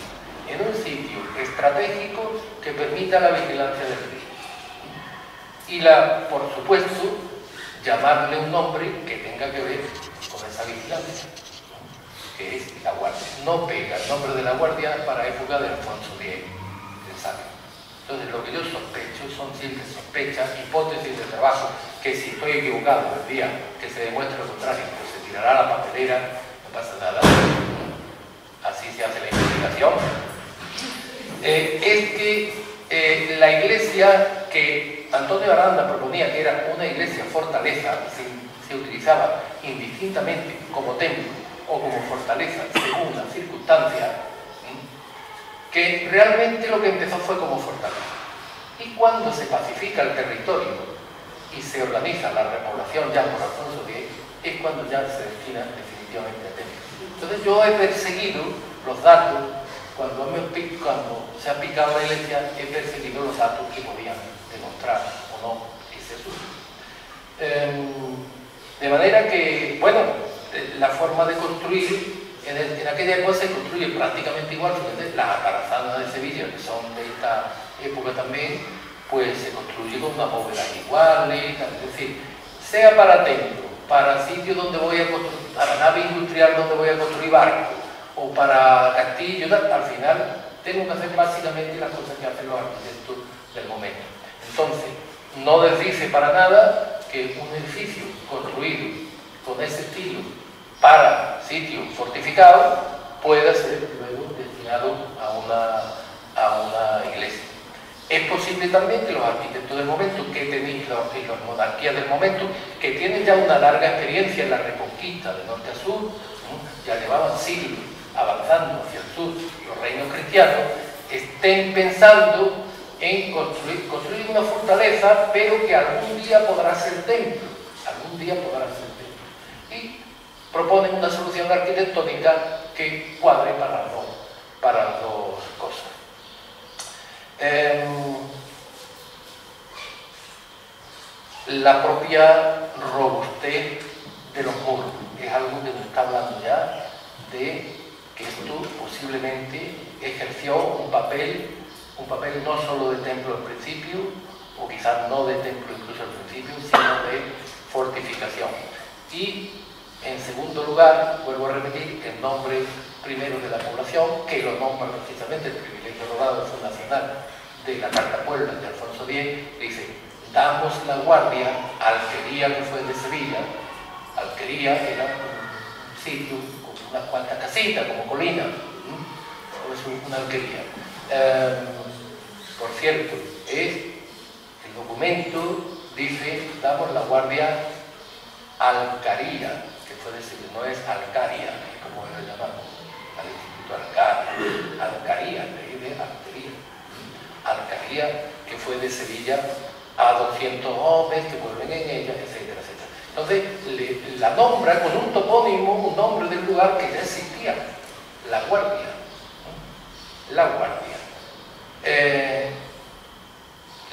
en un sitio estratégico que permita la vigilancia del río. Y por supuesto, llamarle un nombre que tenga que ver con esa vigilancia, que es la Guardia. No pega el nombre de la Guardia para época de Alfonso X, el sabio. Entonces, lo que yo sospecho son simples sospechas, hipótesis de trabajo, que si estoy equivocado el día que se demuestre lo contrario, pues se tirará a la papelera, no pasa nada. Así se hace la investigación. Es que la Iglesia, que Antonio Aranda proponía que era una iglesia fortaleza, se utilizaba indistintamente como templo o como fortaleza según las circunstancias, que realmente lo que empezó fue como fortaleza. Y cuando se pacifica el territorio y se organiza la repoblación ya por Alfonso X, es cuando ya se destina definitivamente a templo. Entonces yo he perseguido los datos, cuando se ha picado la iglesia, he perseguido los datos que podían demostrar o no ese asunto. De manera que, bueno, la forma de construir, en aquella época se construye prácticamente igual, fíjate, las atarazanas de Sevilla, que son de esta época también, pues se construye con unas bóvedas iguales, es decir, sea para templo, para sitios donde voy a construir, para nave industrial donde voy a construir barcos, o para castillos, al final tengo que hacer básicamente las cosas que hacen los arquitectos del momento. Entonces, no desdice para nada que un edificio construido con ese estilo para sitios fortificados pueda ser luego destinado a una iglesia. Es posible también que los arquitectos del momento, que tenéis las monarquías del momento, que tienen ya una larga experiencia en la reconquista de norte a sur, ya llevaban siglos avanzando hacia el sur los reinos cristianos, estén pensando en construir una fortaleza, pero que algún día podrá ser templo, y proponen una solución arquitectónica que cuadre para las dos cosas. La propia robustez de los muros es algo que nos está hablando ya de que esto posiblemente ejerció un papel no solo de templo al principio, o quizás no de templo incluso al principio, sino de fortificación. Y en segundo lugar, vuelvo a repetir, el nombre primero de la población, que lo nombra precisamente el privilegio rodado fundacional de la Carta Puebla de Alfonso X, dice: damos la guardia a Alquería, que fue de Sevilla. Alquería era un sitio con unas cuantas casitas, como colina, es una alquería. Por cierto, el documento dice: damos la guardia a Alcaría, que fue de Sevilla, no es Alcaria, como lo llamamos al Instituto Alcaría, de Alcaría, que fue de Sevilla, a 200 hombres que vuelven en ella, etcétera, etcétera. Entonces la nombra con un topónimo, un nombre del lugar que ya existía: La Guardia. La Guardia.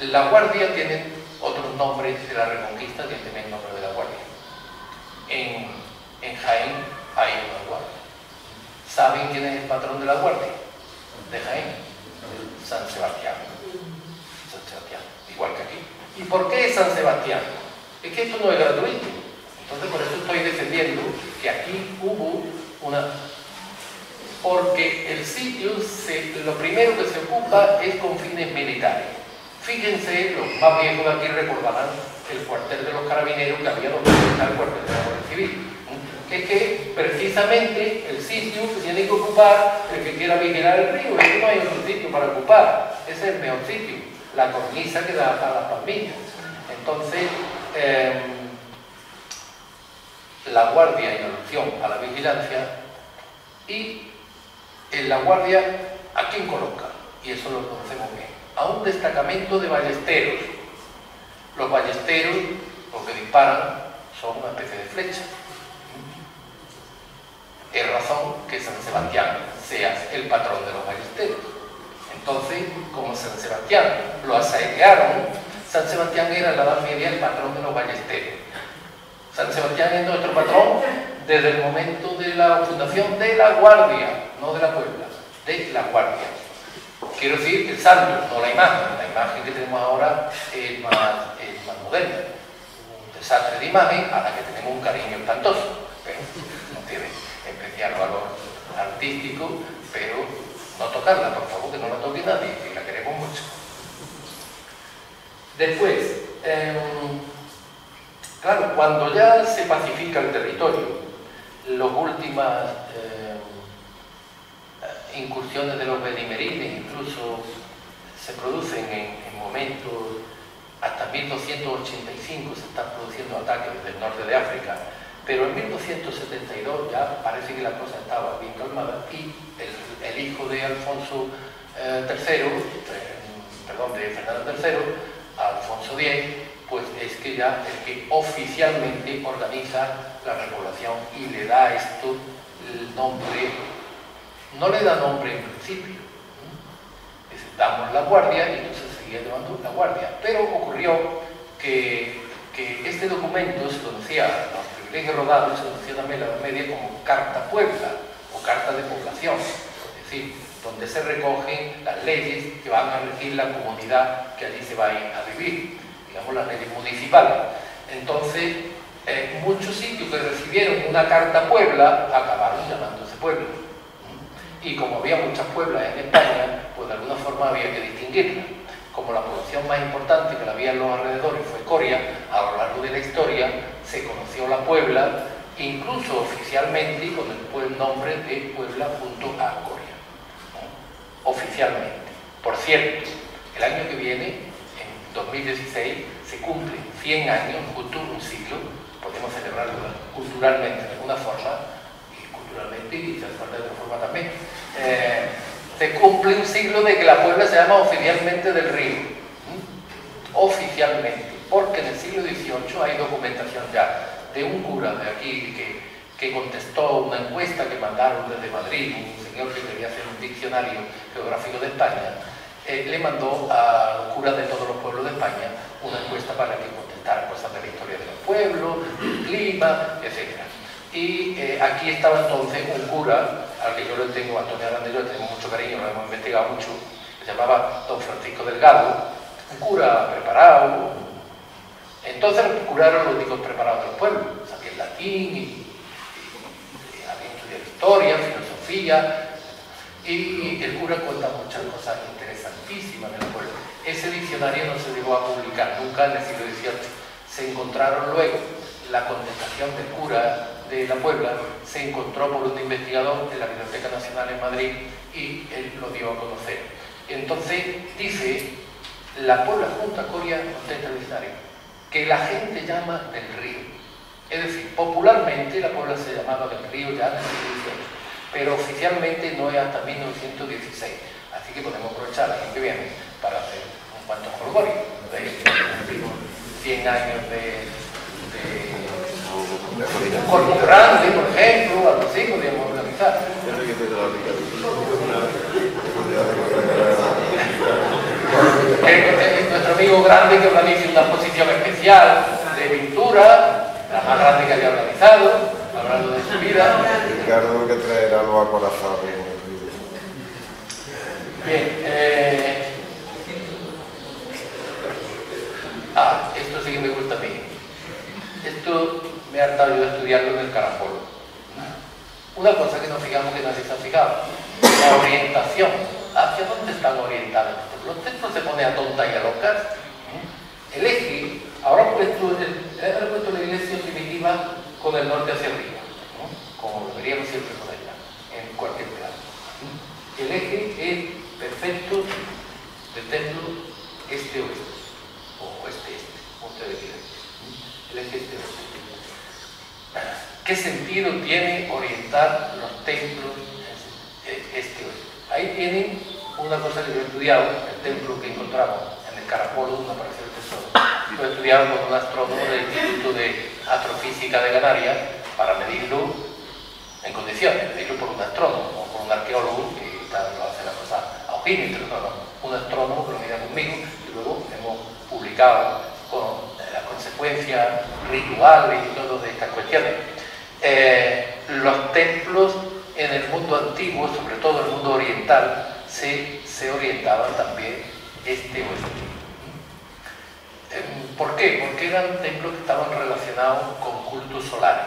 La Guardia tiene otros nombres de la Reconquista que tienen el nombre de la Guardia. En Jaén hay una guardia. ¿Saben quién es el patrón de la Guardia? De Jaén. San Sebastián. San Sebastián, igual que aquí. ¿Y por qué San Sebastián? Es que esto no es gratuito. Entonces por eso estoy defendiendo que aquí hubo una... Porque el sitio, lo primero que se ocupa es con fines militares. Fíjense, los más viejos de aquí recordarán el cuartel de los carabineros que había donde está el cuartel de la Guardia Civil. Es que precisamente el sitio que tiene que ocupar el que quiera vigilar el río, es que no hay otro sitio para ocupar, ese es el mejor sitio, la cornisa que da a las palmillas. Entonces, la guardia en alusión a la vigilancia, y en la guardia, ¿a quién coloca? Y eso lo conocemos bien: a un destacamento de ballesteros. Los ballesteros, los que disparan, son una especie de flecha. Es razón que San Sebastián sea el patrón de los ballesteros. Entonces, como San Sebastián lo asediaron, San Sebastián era en la Edad Media el patrón de los ballesteros. San Sebastián es nuestro patrón desde el momento de la fundación de la Guardia, no de la Puebla, de la Guardia. Quiero decir, el santo, no la imagen. La imagen que tenemos ahora es más moderna. Un desastre de imagen a la que tenemos un cariño espantoso, pero no tiene especial valor artístico, pero no tocarla, por favor, que no la toque nadie, que la queremos mucho. Después, claro, cuando ya se pacifica el territorio, las últimas incursiones de los benimeriles incluso se producen en momentos hasta 1285 se están produciendo ataques desde el norte de África, pero en 1272 ya parece que la cosa estaba bien calmada y el hijo de Alfonso III, perdón, de Fernando III, Alfonso X, pues es que ya el que oficialmente organiza la repoblación y le da esto el nombre, no le da nombre en principio, damos la guardia y entonces seguía llevando la guardia, pero ocurrió que este documento se conocía, los privilegios rodados se conocía también en la Edad Media como Carta Puebla o Carta de Población, es decir, donde se recogen las leyes que van a regir la comunidad que allí se va a vivir, digamos las leyes municipales. Entonces, muchos sitios que recibieron una Carta Puebla acabaron llamándose pueblos. Y como había muchas pueblas en España, pues de alguna forma había que distinguirlas. Como la población más importante que la había en los alrededores fue Coria, a lo largo de la historia se conoció la Puebla, incluso oficialmente con el nombre de Puebla junto a Coria, ¿no? Oficialmente. Por cierto, el año que viene, en 2016, se cumplen 100 años, justo un siglo, podemos celebrarlo culturalmente de alguna forma, y se hace de otra forma también. Se cumple un siglo de que la Puebla se llama oficialmente del Río. Oficialmente, porque en el siglo XVIII hay documentación ya de un cura de aquí que contestó una encuesta que mandaron desde Madrid, un señor que quería hacer un diccionario geográfico de España, le mandó a curas de todos los pueblos de España una encuesta para que contestara cosas de la historia de los pueblos, del clima, etc. Y aquí estaba entonces un cura, al que yo le tengo, Antonio Aranda y yo le tenemos mucho cariño, lo hemos investigado mucho, se llamaba don Francisco Delgado, un cura preparado. Entonces los curas eran los únicos preparados del pueblo, sabían latín y habían estudiado historia, filosofía, y el cura cuenta muchas cosas interesantísimas del pueblo. Ese diccionario no se llegó a publicar nunca en el siglo XVIII. Se encontraron luego la contestación del cura de la Puebla, se encontró por un investigador en la Biblioteca Nacional en Madrid y él lo dio a conocer. Entonces dice, la Puebla junto a Coria contesta el diccionario, que la gente llama del río. Es decir, popularmente la Puebla se llamaba del río ya en el siglo XVIII, pero oficialmente no es hasta 1916. Así que podemos aprovechar el año que viene para hacer un cuanto jolgorio de 100 años de un corpus grande, por ejemplo, algo así podríamos organizar. Nuestro amigo grande que organice una exposición especial de pintura, la más grande que haya organizado, hablando de su vida. Ricardo que traerá los acorazados. Bien, esto sí que me gusta a mí. Esto me he hartado yo de estudiarlo en el Carapolo. Una cosa que nos fijamos que nadie se ha fijado, la orientación. ¿Hacia dónde están orientados los templos? Se pone a tontas y a locas. El eje, ahora he puesto la iglesia primitiva con el norte hacia arriba, ¿no? Como deberíamos siempre ponerla, en cualquier plano. El eje es perfecto del templo este-oeste, o oeste-este, como ustedes quieran. El eje este-oeste. ¿Qué sentido tiene orientar los templos este-oeste? Ahí tienen una cosa que yo he estudiado, el templo que encontramos en el Carapolo, una parece del tesoro. Lo he estudiado con un astrónomo del Instituto de Astrofísica de Canarias para medirlo en condiciones, medirlo por un astrónomo o por un arqueólogo que lo hace la cosa a ojímetros, un astrónomo que lo mira conmigo y luego hemos publicado con las consecuencias rituales y todo de estas cuestiones. Los templos en el mundo antiguo, sobre todo el mundo oriental, se orientaban también este-oeste. ¿Por qué? Porque eran templos que estaban relacionados con cultos solares.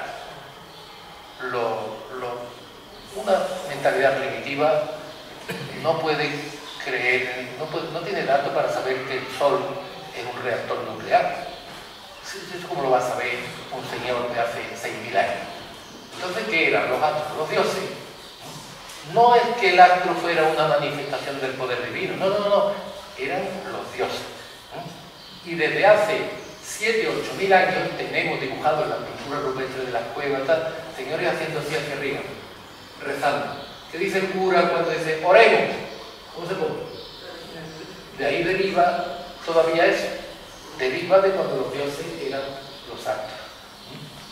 Una mentalidad primitiva no puede creer, no tiene datos para saber que el Sol es un reactor nuclear. Eso como lo va a saber un señor de hace 6.000 años. Entonces, ¿qué eran los astros? Los dioses. No es que el astro fuera una manifestación del poder divino, no, eran los dioses. Y desde hace 7 o 8 mil años tenemos dibujado en la pintura rupestre de las cuevas, tal, señores haciendo así hacia arriba, rezando. ¿Qué dice el cura cuando dice, oremos? ¿Cómo se pone? De ahí deriva todavía eso, deriva de cuando los dioses eran los santos.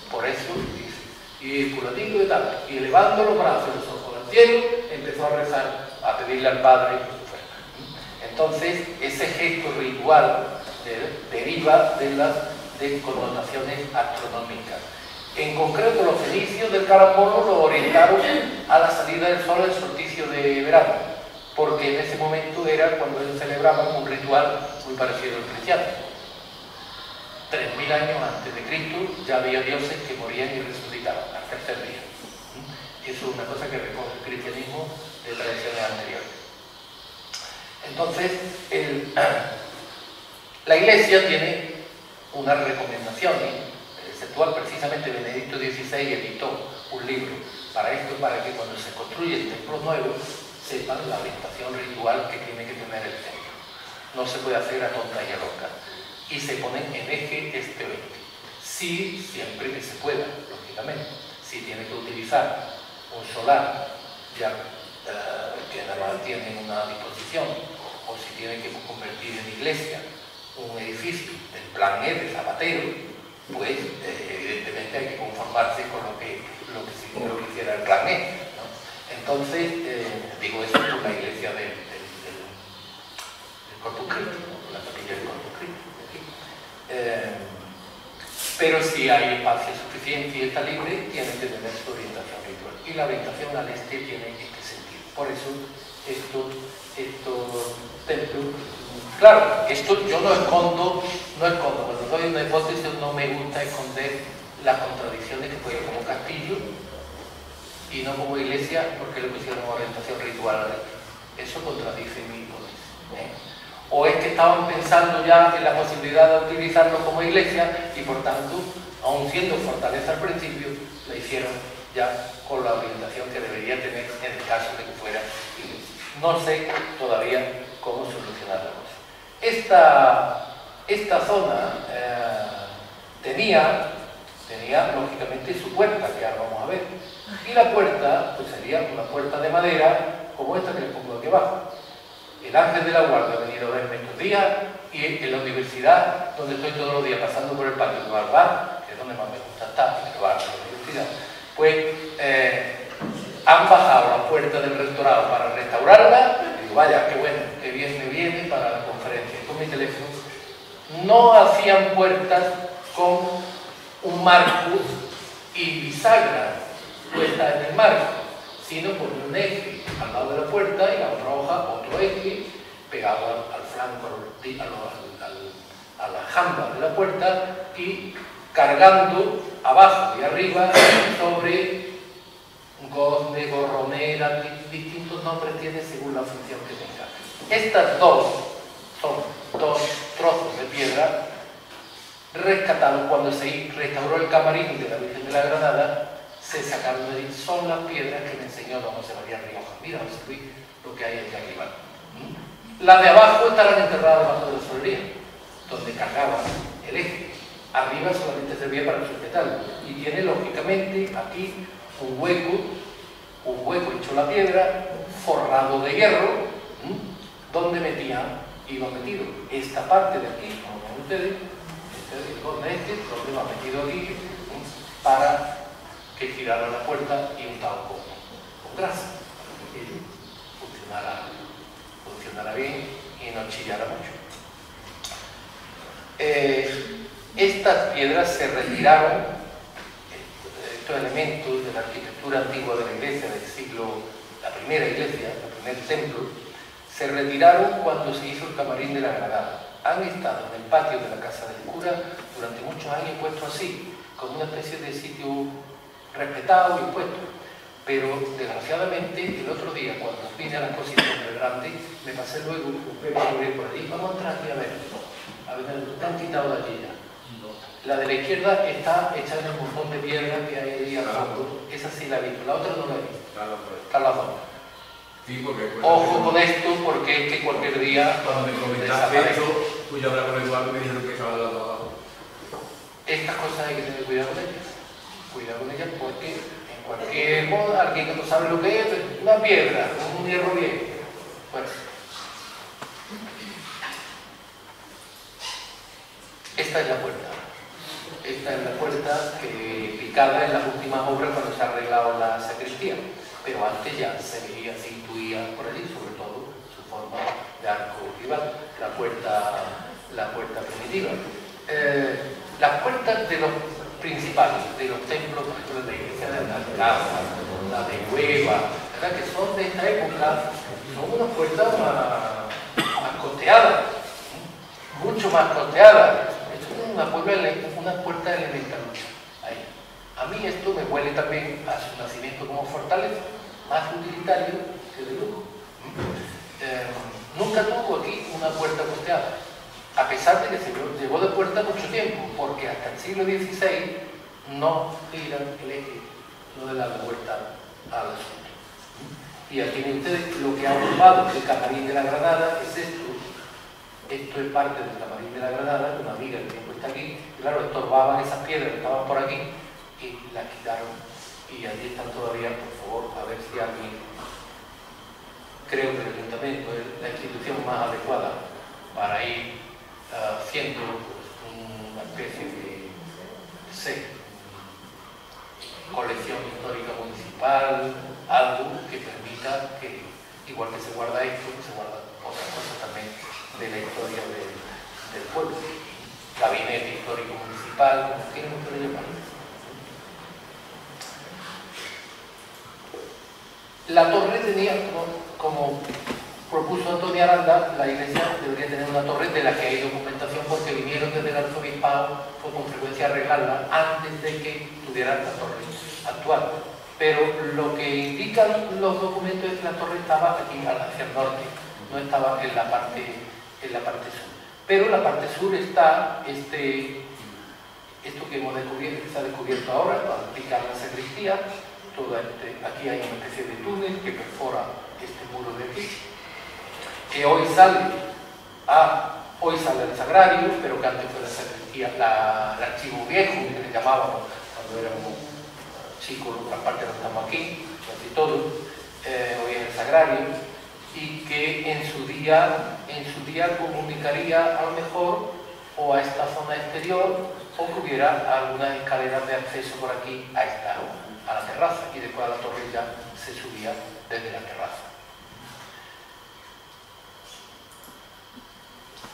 Por eso dice, y el curatito de tal, y elevando los brazos y los ojos al cielo, empezó a rezar, a pedirle al Padre que fuera. Entonces, ese gesto ritual deriva de connotaciones astronómicas. En concreto, los fenicios del carambolo lo orientaron a la salida del sol al solsticio de verano, porque en ese momento era cuando ellos celebraban un ritual muy parecido al cristiano. 3000 años antes de Cristo ya había dioses que morían y resucitaban al tercer día. Eso es una cosa que recoge el cristianismo de tradiciones anteriores. Entonces, la Iglesia tiene unas recomendaciones. El actual, precisamente Benedicto XVI editó un libro para esto, para que cuando se construyen templos nuevos sepan la orientación ritual que tiene que tener el templo. No se puede hacer a tonta y a loca. Y se ponen en eje este-oeste. Sí, siempre que se pueda, lógicamente. Si tiene que utilizar un solar, ya que nada más tiene una disposición, o si tiene que convertir en iglesia un edificio del plan E de Zapatero, pues evidentemente hay que conformarse con lo que hiciera el plan E, ¿no? Entonces, digo eso por la iglesia del Corpus Christi, la capilla del Corpus Christi. Pero si hay espacio suficiente y está libre, tiene que tener su orientación ritual. Y la orientación al este tiene este sentido. Por eso, estos templos, claro, esto yo no escondo, cuando doy una hipótesis no me gusta esconder las contradicciones que puede como castillo y no como iglesia, porque le pusieron orientación ritual. Eso contradice mi hipótesis. O es que estaban pensando ya en la posibilidad de utilizarlo como iglesia y por tanto, aun siendo fortaleza al principio, la hicieron ya con la orientación que debería tener en el caso de que fuera iglesia. No sé todavía cómo solucionar la cosa. Esta zona tenía lógicamente su puerta, que ahora vamos a ver. Y la puerta pues sería una puerta de madera como esta que les pongo aquí abajo. El ángel de la guardia ha venido a verme estos días y en la universidad, donde estoy todos los días pasando por el patio de Barbar, que es donde más me gusta estar, en el barrio de la universidad, pues han bajado la puerta del rectorado para restaurarla. Y digo, vaya, qué bueno, qué bien me viene para la conferencia. Con mi teléfono no hacían puertas con un marco y bisagra puesta en el marco, sino con un eje al lado de la puerta y la otra hoja, otro eje pegado al flanco, a la jamba de la puerta y cargando abajo y arriba sobre gozne, gorronera, distintos nombres tiene según la función que tenga. Estas dos son dos trozos de piedra rescatados cuando se restauró el camarín de la Virgen de la Granada. Se sacaron de ahí, son las piedras que me enseñó don José María Rioja. Mira, José Luis, lo que hay aquí arriba. Las de abajo estarán enterradas debajo de la solería, donde cargaba el eje. Arriba solamente servía para sujetarlo. Y tiene, lógicamente, aquí un hueco hecho la piedra, forrado de hierro, donde iba metido esta parte de aquí, como ven ustedes, donde va metido aquí, para que girara la puerta y untado con grasa, para que funcionara bien y no chillara mucho. Estas piedras se retiraron, estos elementos de la arquitectura antigua de la iglesia del siglo, la primera iglesia, el primer templo, se retiraron cuando se hizo el camarín de la Granada. Han estado en el patio de la casa del cura durante muchos años puestos así, como una especie de sitio respetado y puesto. Pero desgraciadamente el otro día, cuando vine a la exposición del Grande, me pasé luego un poco por allí. Vamos a entrar aquí a ver, están quitado de allí ya. La de la izquierda está hecha en un montón de piedra que hay ahí al fondo. Esa sí la he visto, la otra no la he visto. Están las dos. Sí, porque ojo con esto, porque es que cualquier día cuando me comentaste esto, Pues yo hablaba con Eduardo y me dijeron que estaba hablando abajo. Estas cosas hay que tener cuidado con ellas. Cuidado con ellas porque en cualquier modo, alguien que no sabe lo que es, una piedra, un hierro viejo. Bueno. Esta es la puerta. Esta es la puerta picada en las últimas obras cuando se ha arreglado la sacristía. Pero antes ya se veía, se intuía por allí, sobre todo su forma de arco ojival, la puerta primitiva. Las puertas de los principales, de los templos, por ejemplo, de la iglesia de Alcázar, la de Hueva, ¿verdad? Que son de esta época, son unas puertas más costeadas, mucho más costeadas. Esto es una puerta elemental. Ahí. A mí esto me huele también a su nacimiento como fortaleza, más utilitario que de lujo. Nunca tuvo aquí una puerta costeada, a pesar de que se llevó de puerta mucho tiempo, porque hasta el siglo XVI no gira el eje, no le da la vuelta al asunto. Y aquí tienen ustedes lo que ha ocupado el camarín de la Granada, es esto. Esto es parte del camarín de la Granada, una amiga que tiempo está aquí, y claro, estorbaban esas piedras que estaban por aquí y las quitaron. Y allí están todavía, por favor, a ver si alguien, creo que el ayuntamiento es la institución más adecuada para ir haciendo una especie de colección histórica municipal, algo que permita que, igual que se guarda esto, se guarda otras cosas también de la historia del pueblo. Gabinete histórico municipal, como quieran ustedes llamarlo. La torre tenía, como propuso Antonio Aranda, la iglesia debería tener una torre de la que hay documentación porque vinieron desde el arzobispado, fue con frecuencia arreglarla antes de que tuvieran la torre actual. Pero lo que indican los documentos es que la torre estaba aquí hacia el norte, no estaba en la parte sur. Pero en la parte sur está esto que hemos descubierto, que se ha descubierto ahora, para picar la sacristía. Aquí hay una especie de túnel que perfora este muro de aquí, que hoy sale al sagrario, pero que antes fue la sacristía, el archivo viejo, que le llamábamos cuando éramos chicos, otra parte no estamos aquí, casi todos, hoy es el sagrario, y que en su día comunicaría a lo mejor o a esta zona exterior o que hubiera algunas escaleras de acceso por aquí a la terraza, y después a la torre ya se subía desde la terraza.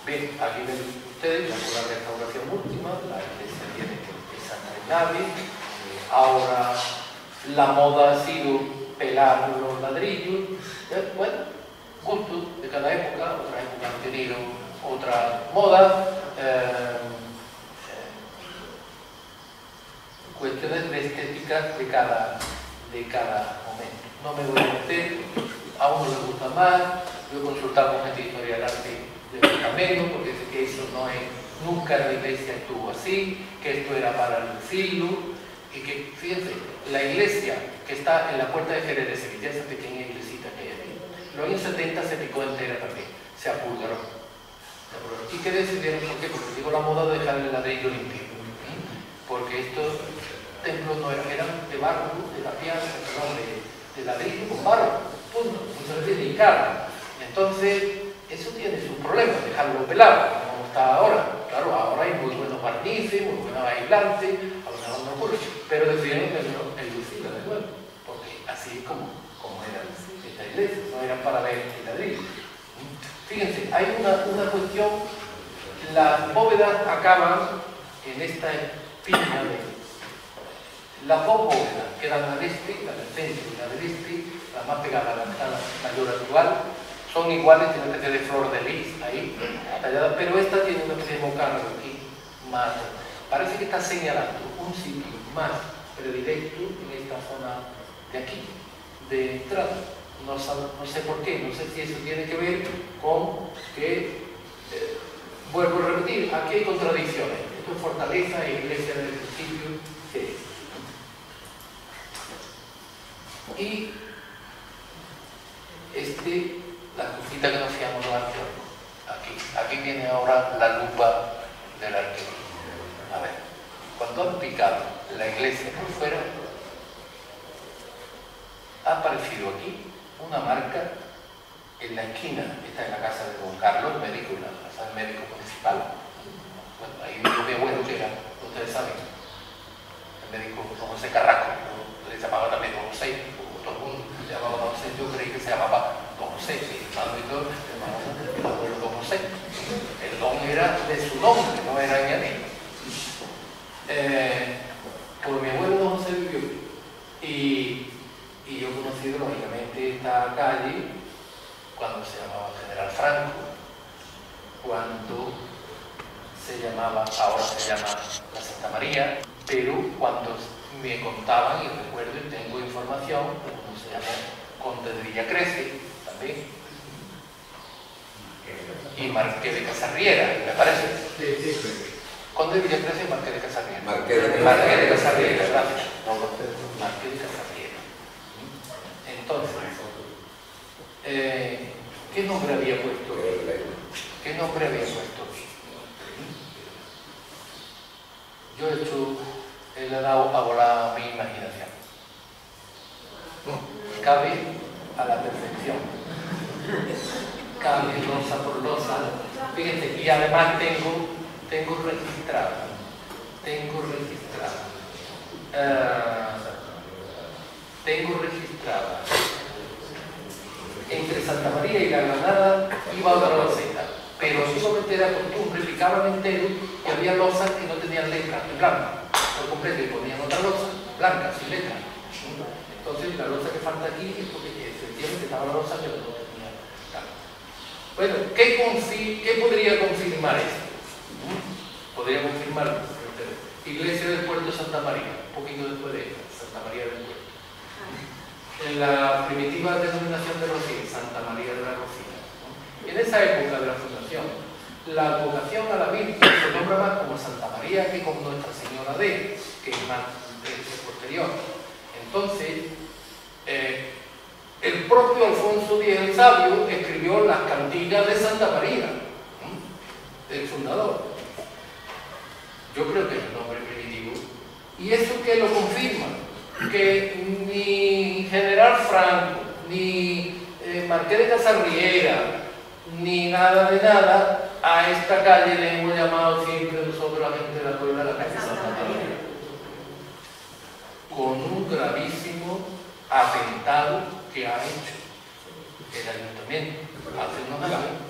Bien, aquí ven ustedes la restauración última, la iglesia tiene esas 3 naves, ahora la moda ha sido pelar los ladrillos, bueno, gustos de cada época, otras épocas han tenido otra moda, cuestiones de estética de cada momento. No me voy a meter, a uno le gusta más, yo he consultado con gente de historia del arte de gusta menos, porque dice que eso nunca la iglesia estuvo así, que esto era para lucirlo, y que, fíjense, la iglesia que está en la puerta de Jerez de Sevilla, esa pequeña iglesita que hay aquí, los años 70 se picó entera también, se apulgaró. ¿Y qué decidieron? ¿Por qué? Porque llegó la moda de dejar el ladrillo limpio. Porque estos templos no eran de barro, de tapial, de ladrillo con barro, punto, muchas veces de cara. Entonces, eso tiene sus problemas, dejarlo pelado, como está ahora. Claro, ahora hay muy buenos barnices, muy buenos aislantes, a lo mejor no ocurre, pero decidieron enlucirla de nuevo, porque así es como era esta iglesia, no era para ver el ladrillo. Fíjense, hay una cuestión, las bóvedas acaban en esta piña de las 2 bóvedas, que eran la del este, la del centro y la del este, la más pegada a la sala mayor actual, son iguales, tiene una especie de flor de lis ahí, tallada, pero esta tiene una especie de mocarra aquí, más, parece que está señalando un sitio más predilecto en esta zona de aquí, de entrada. No sé por qué, no sé si eso tiene que ver con que, vuelvo a repetir, aquí hay contradicciones. Esto es fortaleza e iglesia del principio, ¿qué es? Y la cosita que nos hacíamos los arqueólogos, aquí. aquí viene ahora la lupa del arqueólogo. A ver, cuando han picado la iglesia por fuera, ha aparecido aquí una marca en la esquina, esta es la casa de don Carlos, médico, la casa del médico municipal. Bueno, ahí vivió mi abuelo, que era, ustedes saben, el médico don José Carrasco, le llamaba también don José, como todo el mundo le llamaba don José, yo creí que se llamaba don José, sí, hermano y todo, le llamaba el abuelo don José. El don era de su nombre, no era de mi Pues mi abuelo don José vivió y yo he conocido lógicamente esta calle cuando se llamaba General Franco, cuando se llamaba, ahora se llama la Santa María, pero cuando me contaban, y recuerdo y tengo información, como se llama Conde de Villacrece, también, y Marqués de Casarriera, me parece. Conde de Villacrece y Marqués de Casarriera. Marqués de Casarriera, gracias. Marqués de Casarriera. Entonces, ¿qué nombre había puesto aquí? ¿Qué nombre había puesto aquí? Yo le he dado a volar a mi imaginación. Cabe a la perfección. Cabe losa por losa. Fíjense, y además tengo registrado entre Santa María y la Granada iba otra loseta, pero solamente era costumbre, picaban entero y había losas que no tenían letra, en blanco, por completo, y ponían otra losa, blanca, sin letra. Entonces la losa que falta aquí es porque efectivamente estaba la losa pero no tenía letra. Bueno, ¿qué podría confirmar esto? Podría confirmar Iglesia del Puerto de Santa María, un poquito después de Santa María del Puerto. En la primitiva denominación de Rocín, Santa María de la Rocina. En esa época de la fundación, la advocación a la Virgen se nombra más como Santa María que como Nuestra Señora de, que es más posterior. Entonces, el propio Alfonso X el Sabio escribió las cantigas de Santa María, el fundador. Yo creo que es el nombre primitivo. ¿Y eso qué lo confirma? Que ni General Franco, ni Marqués de Casarriera, ni nada de nada, a esta calle le hemos llamado siempre nosotros, la gente de la Puebla, la calle Santa María. Con un gravísimo atentado que ha hecho el ayuntamiento hace unos años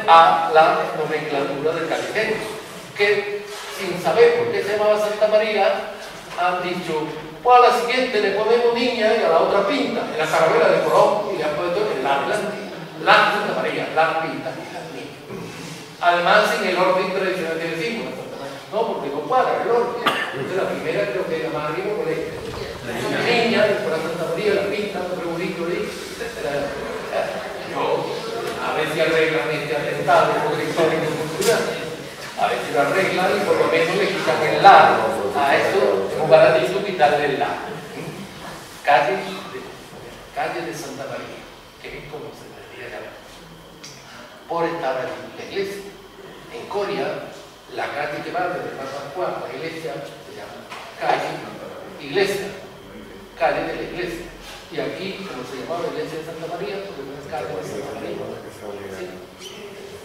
a la nomenclatura del callejero, que sin saber por qué se llamaba Santa María han dicho, pues a la siguiente le ponemos niña y a la otra pinta, en la carabela de Colón, y le han puesto en la Santa María, la pinta y la niña. Además, sin el orden tradicional que decimos, no, porque no cuadra el orden. Entonces la primera creo que es la más arriba, por ahí. La niña, después la Santa María, la pinta, otro bonito ahí. A ver si arreglan este atentado por histórico cultural. A ver si lo arreglan y por lo menos le quitan el la a esto, como baratito quitarle el la. Calle de Santa María, que es como se debería llamar, por estar allí la iglesia. En Coria, la calle que va desde Pascual a la iglesia se llama iglesia, calle de la iglesia. Y aquí, como se llamaba la iglesia de Santa María, porque no es calle de Santa María. Sí,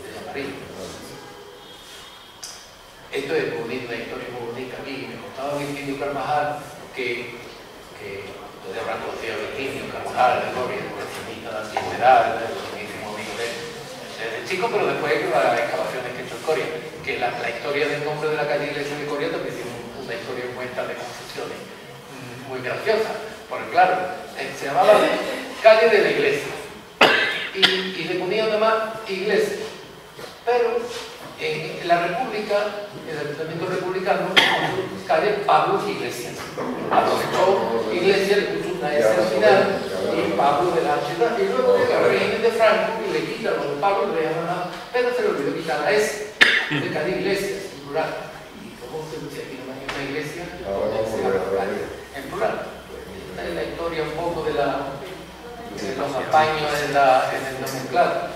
de Santa María. Esto es muy bonito, una historia muy bonita aquí. Me contaba Virginio Carvajal que ustedes habrán conocido a Virginio Carvajal, de Coria, el coleccionista de antigüedad, el buenísimo amigo desde chico, pero después las excavaciones que he hecho en Coria, que la historia del nombre de la calle Iglesia de Coria también tiene una historia envuelta de confusiones muy graciosa, porque claro, se llamaba calle de la iglesia y le ponían además iglesia, pero en la República, en el ayuntamiento republicano, calle Pablo Iglesias. Aprovechó Iglesia, le puso una S al final y Pablo de la H. Y luego llega el régimen de Franco y le quita lo de Pablo, le llaman pero se le olvidó quitar la S de calle Iglesias, en plural. Y como se dice aquí no hay una iglesia, en plural. Esta es la historia un poco de los apaños en el claro,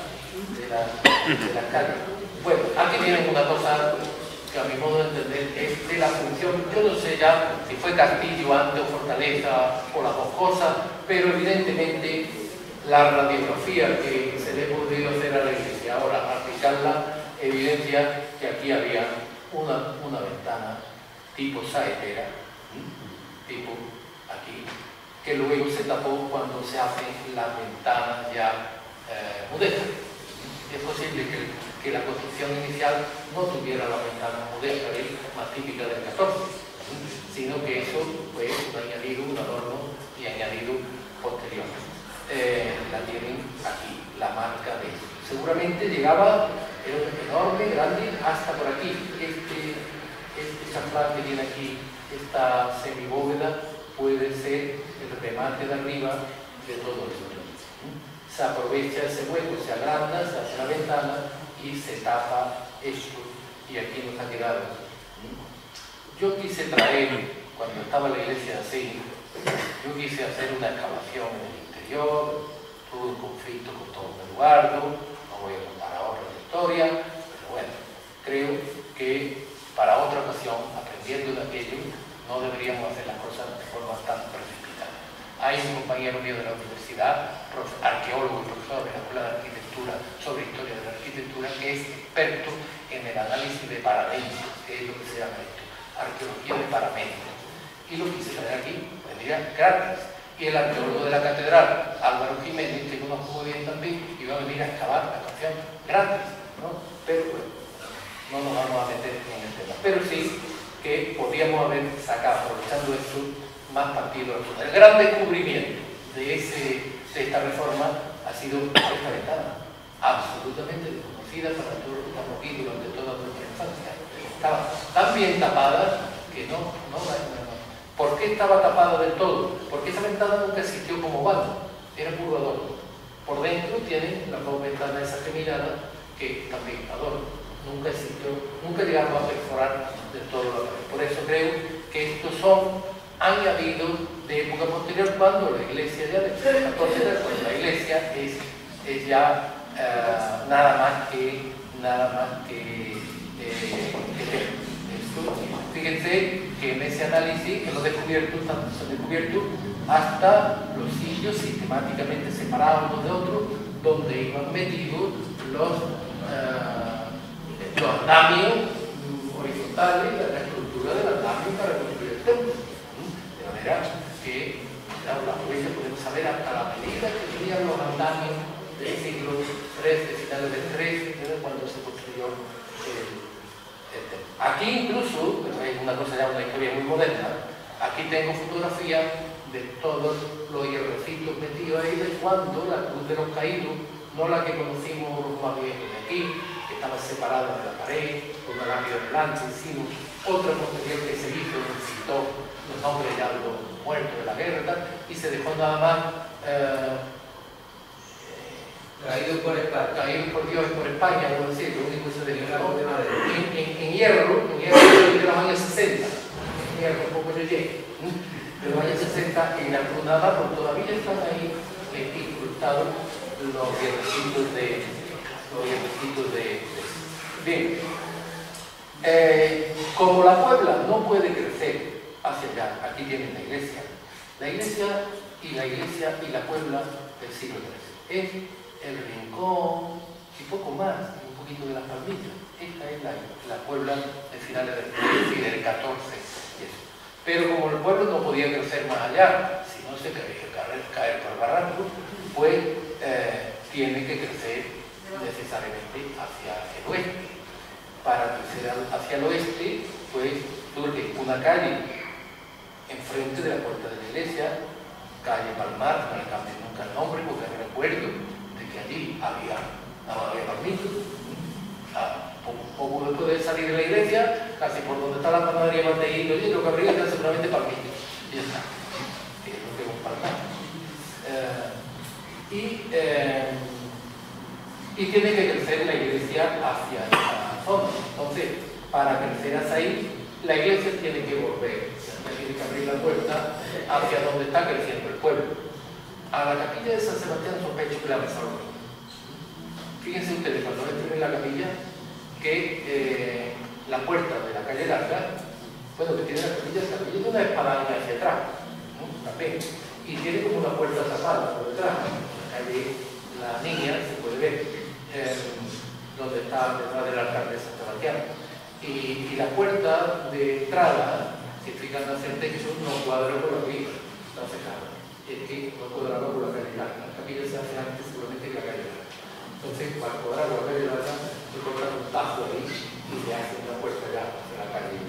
de la calle. Bueno, aquí viene una cosa que a mi modo de entender es de la función, yo no sé ya si fue castillo antes o fortaleza o las dos cosas, pero evidentemente la radiografía que se le ha podido hacer a la iglesia ahora, aplicarla, evidencia que aquí había una ventana tipo saetera, tipo aquí, que luego se tapó cuando se hacen las ventanas ya modernas. Es posible que la construcción inicial no tuviera la ventana moderna, más típica del 14, sino que eso fue un añadido, un adorno y añadido posterior. La tienen aquí, la marca de eso. Seguramente llegaba, era enorme, grande, hasta por aquí. Este chaflán que tiene aquí, esta semibóveda, puede ser el remate de arriba de todo esto. Se aprovecha ese hueco, se agranda, se hace la ventana y se tapa esto, y aquí nos ha quedado. Yo quise traer, cuando estaba la iglesia así, yo quise hacer una excavación en el interior, tuve un conflicto con Don Eduardo, no voy a contar ahora la historia, pero bueno, creo que para otra ocasión, aprendiendo de aquello, no deberíamos hacer las cosas de forma tan precipitada. Hay un compañero mío de la universidad, arqueólogo y profesor de la Escuela de Arquitectura sobre historia de la arquitectura, que es experto en el análisis de paramentos, que es lo que se llama esto, arqueología de paramentos. Y lo quise traer aquí, vendría gratis. Y el arqueólogo de la catedral, Álvaro Jiménez, que conozco muy bien también, iba a venir a excavar la estación gratis, ¿no? Pero bueno, no nos vamos a meter en el tema. Pero sí que podíamos haber sacado, aprovechando esto, más partido. El gran descubrimiento de esta reforma ha sido esta ventana, absolutamente desconocida para todos los que estamos aquí durante toda nuestra infancia. Estaba tan bien tapada que no. ¿Por qué estaba tapada del todo? Porque esa ventana nunca existió como vano, era puro adorno. Por dentro tienen las dos ventanas esas geminadas que también adorno. Nunca existió, nunca llegamos a perforar de todo la pared. Por eso creo que estos son añadidos de época posterior, cuando la iglesia ya del 14, cuando la iglesia es ya nada más que fíjense que en ese análisis hemos descubierto, se han descubierto hasta los sitios sistemáticamente separados unos de otros, donde iban metidos los andamios horizontales, la estructura del andamio para construir el templo. De manera que la huella podemos saber hasta la medida que tenían los andamios del siglo XIII, finales del XIII, cuando se construyó el templo. Aquí incluso, es una cosa ya, una historia muy moderna, aquí tengo fotografías de todos los hierrecitos metidos ahí de cuando la cruz de los caídos, no la que conocimos los más viejos de aquí, que estaba separada de la pared, con una lápida delante, hicimos otra posterior que se hizo, citó los nombres ya de los muertos de la guerra, y se dejó nada más Caído por España. Caído por Dios y por España, algo así, lo único que se dejó en hierro de los años 60, en hierro, un poco de los años 60, en la cruzada, porque todavía están ahí incrustados los hierrecitos de bien. Como la Puebla no puede crecer hacia allá, aquí tienen la iglesia y la Puebla del siglo XIII. Es el Rincón y poco más, un poquito de las Palmitas. Esta es la Puebla de finales del XIII y del XIV. Pero como el pueblo no podía crecer más allá, si no se quería caer por el barranco, pues tiene que crecer necesariamente hacia el oeste. Para crecer hacia el oeste, pues surge una calle enfrente de la puerta de la iglesia, calle Palmar, no le cambie nunca el nombre porque me recuerdo de que allí había palmitos. Poco después de salir de la iglesia, casi por donde está la panadería Manteguito, y lo que arriba está seguramente palmitos. Y ya está. Es lo que es un palmar. Y tiene que crecer la iglesia hacia esa zona. Entonces, para crecer hacia ahí, la iglesia tiene que volver. Tiene que abrir la puerta hacia donde está creciendo el pueblo. A la capilla de San Sebastián sospecho que la resolvió. Fíjense ustedes, cuando entren en la capilla, que la puerta de la calle larga, bueno, que tiene la capilla tiene una espadaña hacia atrás, ¿no? También, y tiene como una puerta tapada por detrás. La calle La Niña, se puede ver, donde está detrás del altar de San Sebastián. Y la puerta de entrada, que fijan hacia el techo, no cuadra por aquí, está cerrada. Es que no cuadraba por la calle larga. La capilla se hace antes seguramente que la calle larga. Entonces, para cuadrar por la calle larga, se corta un tajo ahí y le hacen una puerta ya hacia la calle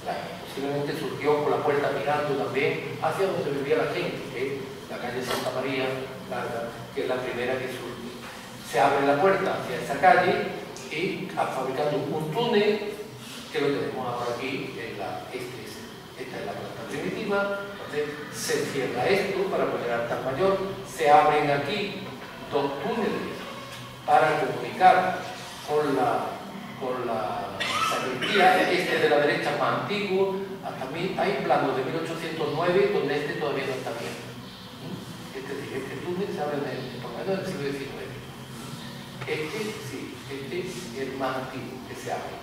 larga. Posiblemente surgió por la puerta mirando también hacia donde vivía la gente, que es la calle Santa María Larga, que es la primera que surge. Se abre la puerta hacia esa calle y fabricando un túnel, que lo tenemos ahora aquí, esta es la planta primitiva. Entonces se cierra esto para poner altar mayor, se abren aquí dos túneles para comunicar con la sacristía. Este de la derecha más antiguo, hasta hay planos de 1809 donde este todavía no está bien. Este túnel se abre en el siglo XIX. Este es el más antiguo que se abre.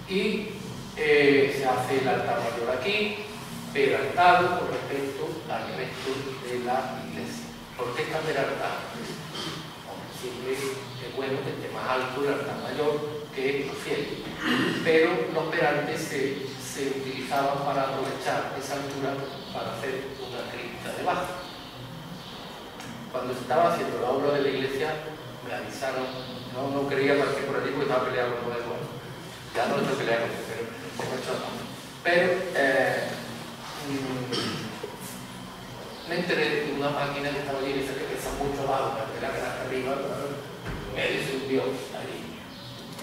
Y se hace el altar mayor aquí, peraltado con respecto al resto de la iglesia. ¿Por qué está peraltado? Siempre es bueno que esté más alto el altar mayor que los fieles, pero los peraltes se utilizaban para aprovechar esa altura para hacer una cripta debajo. Cuando estaba haciendo la obra de la iglesia, me avisaron, no quería partir por allí porque estaba peleando con el bueno. Ya no estoy peleando, pero me enteré de una máquina que estaba allí, que pesa mucho abajo, de la granja arriba, medio se hundió allí.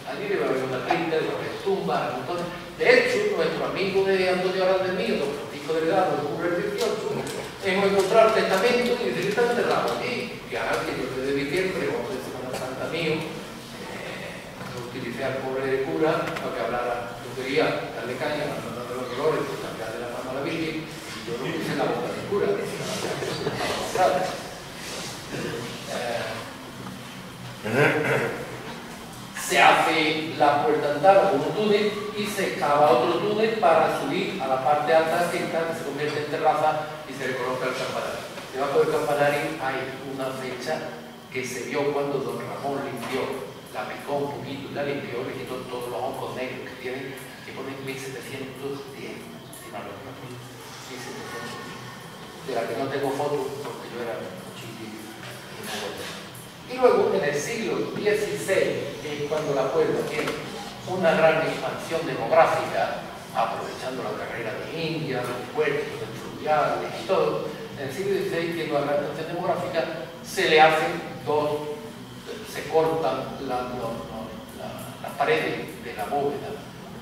Allí debe haber una cripta, debe haber tumbas, montones. De hecho, nuestro amigo de Antonio Aranda mío, don Francisco Delgado, el Curre del 18, hemos encontrado el testamento y dice que está enterrado allí. Que ahora que yo desde diciembre, o de Semana Santa mío, utilicé al pobre cura para que hablara. Yo quería darle caña a la Santa de los Dolores, por cambiar de la fama a la Virgen, y yo lo puse en la boca del cura. Se hace la puerta entrada con un túnel y se excava otro túnel para subir a la parte alta que se convierte en terraza y se le coloca el campanario. Debajo del campanario hay una fecha que se vio cuando don Ramón limpió, la picó un poquito y la limpió, le quitó todos los ojos negros que tiene, que pone 1710, si mal no recuerdo, 1710, de la que no tengo fotos porque yo era chiquillo y no volví. Y luego en el siglo XVI, que es cuando la puebla tiene una gran expansión demográfica, aprovechando la carrera de India, los puertos, los fluviales y todo, en el siglo XVI tiene una gran expansión demográfica, se le hacen se cortan las paredes de la bóveda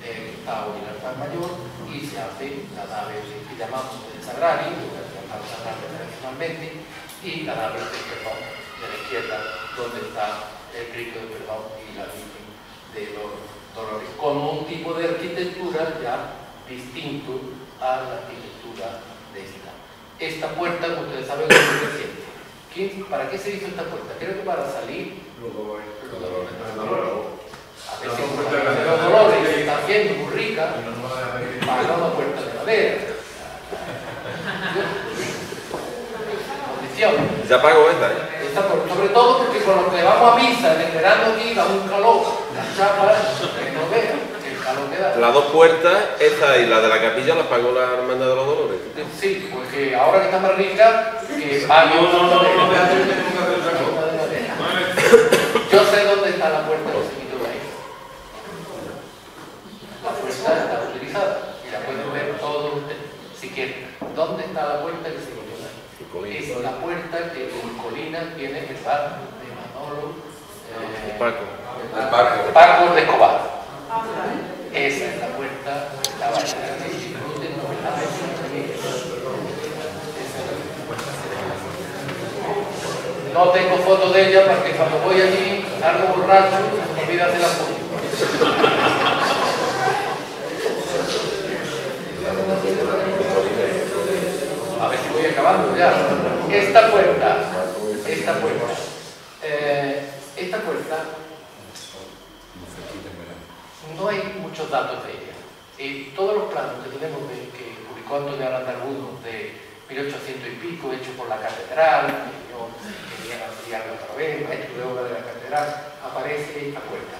del Tao y el altar mayor y se hace la nave que llamamos el sagrario, el altar sagrario tradicionalmente, y la nave del perdón de la izquierda, donde está el Cristo del Perdón y la Virgen de los Dolores, con un tipo de arquitectura ya distinto a la arquitectura de esta. Esta puerta, como ustedes saben, es muy reciente. ¿Para qué se hizo esta puerta? Creo que para salir Los Dolores. A veces como la de los Dolores se está haciendo muy rica, para una puerta de madera. Condición. Ya pago esta, ¿eh? Sobre todo porque con los que vamos a misa en el verano aquí da un calor, las chapas, que no vean, que el calor que da. Las dos puertas, esta y la de la capilla, las pagó la Hermandad de los Dolores. Sí, porque ahora que está más rica, que yo sé dónde está la puerta que se quitó de ahí. La puerta está utilizada y la pueden ver todos ustedes, si quieren. ¿Dónde está la puerta que se quitó de ahí? Es la puerta que en Colina tiene el bar de Manolo Paco de Escobar. Esa es la puerta que estaba ahí. No tengo foto de ella porque cuando voy allí salgo borracho y me olvido de la foto. A ver si voy acabando ya. Esta puerta puerta no hay muchos datos de ella. Todos los planos que tenemos que publicó Antonio Aranda Argudo de 1800 y pico, hecho por la catedral, que yo quería ampliarlo otra vez, maestro de obra de la catedral, aparece esta puerta.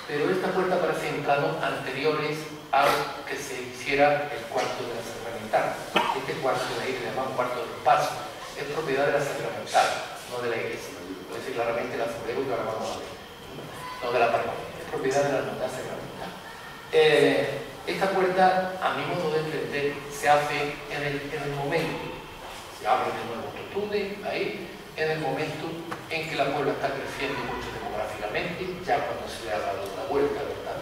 Pero esta puerta aparece en planos anteriores a que se hiciera el cuarto de la sacramental. Este cuarto de ahí, que le llamamos cuarto del paso, es propiedad de la sacramental, no de la iglesia. Lo dice claramente el azulero que ahora vamos a ver, no de la parroquia, es propiedad de la hermandad sacramental. Esta puerta, a mi modo de entender, se hace en el momento, se abre de nuevo otro túnel, ahí, en el momento en que la Puebla está creciendo mucho demográficamente, ya cuando se le ha dado la vuelta, ¿verdad?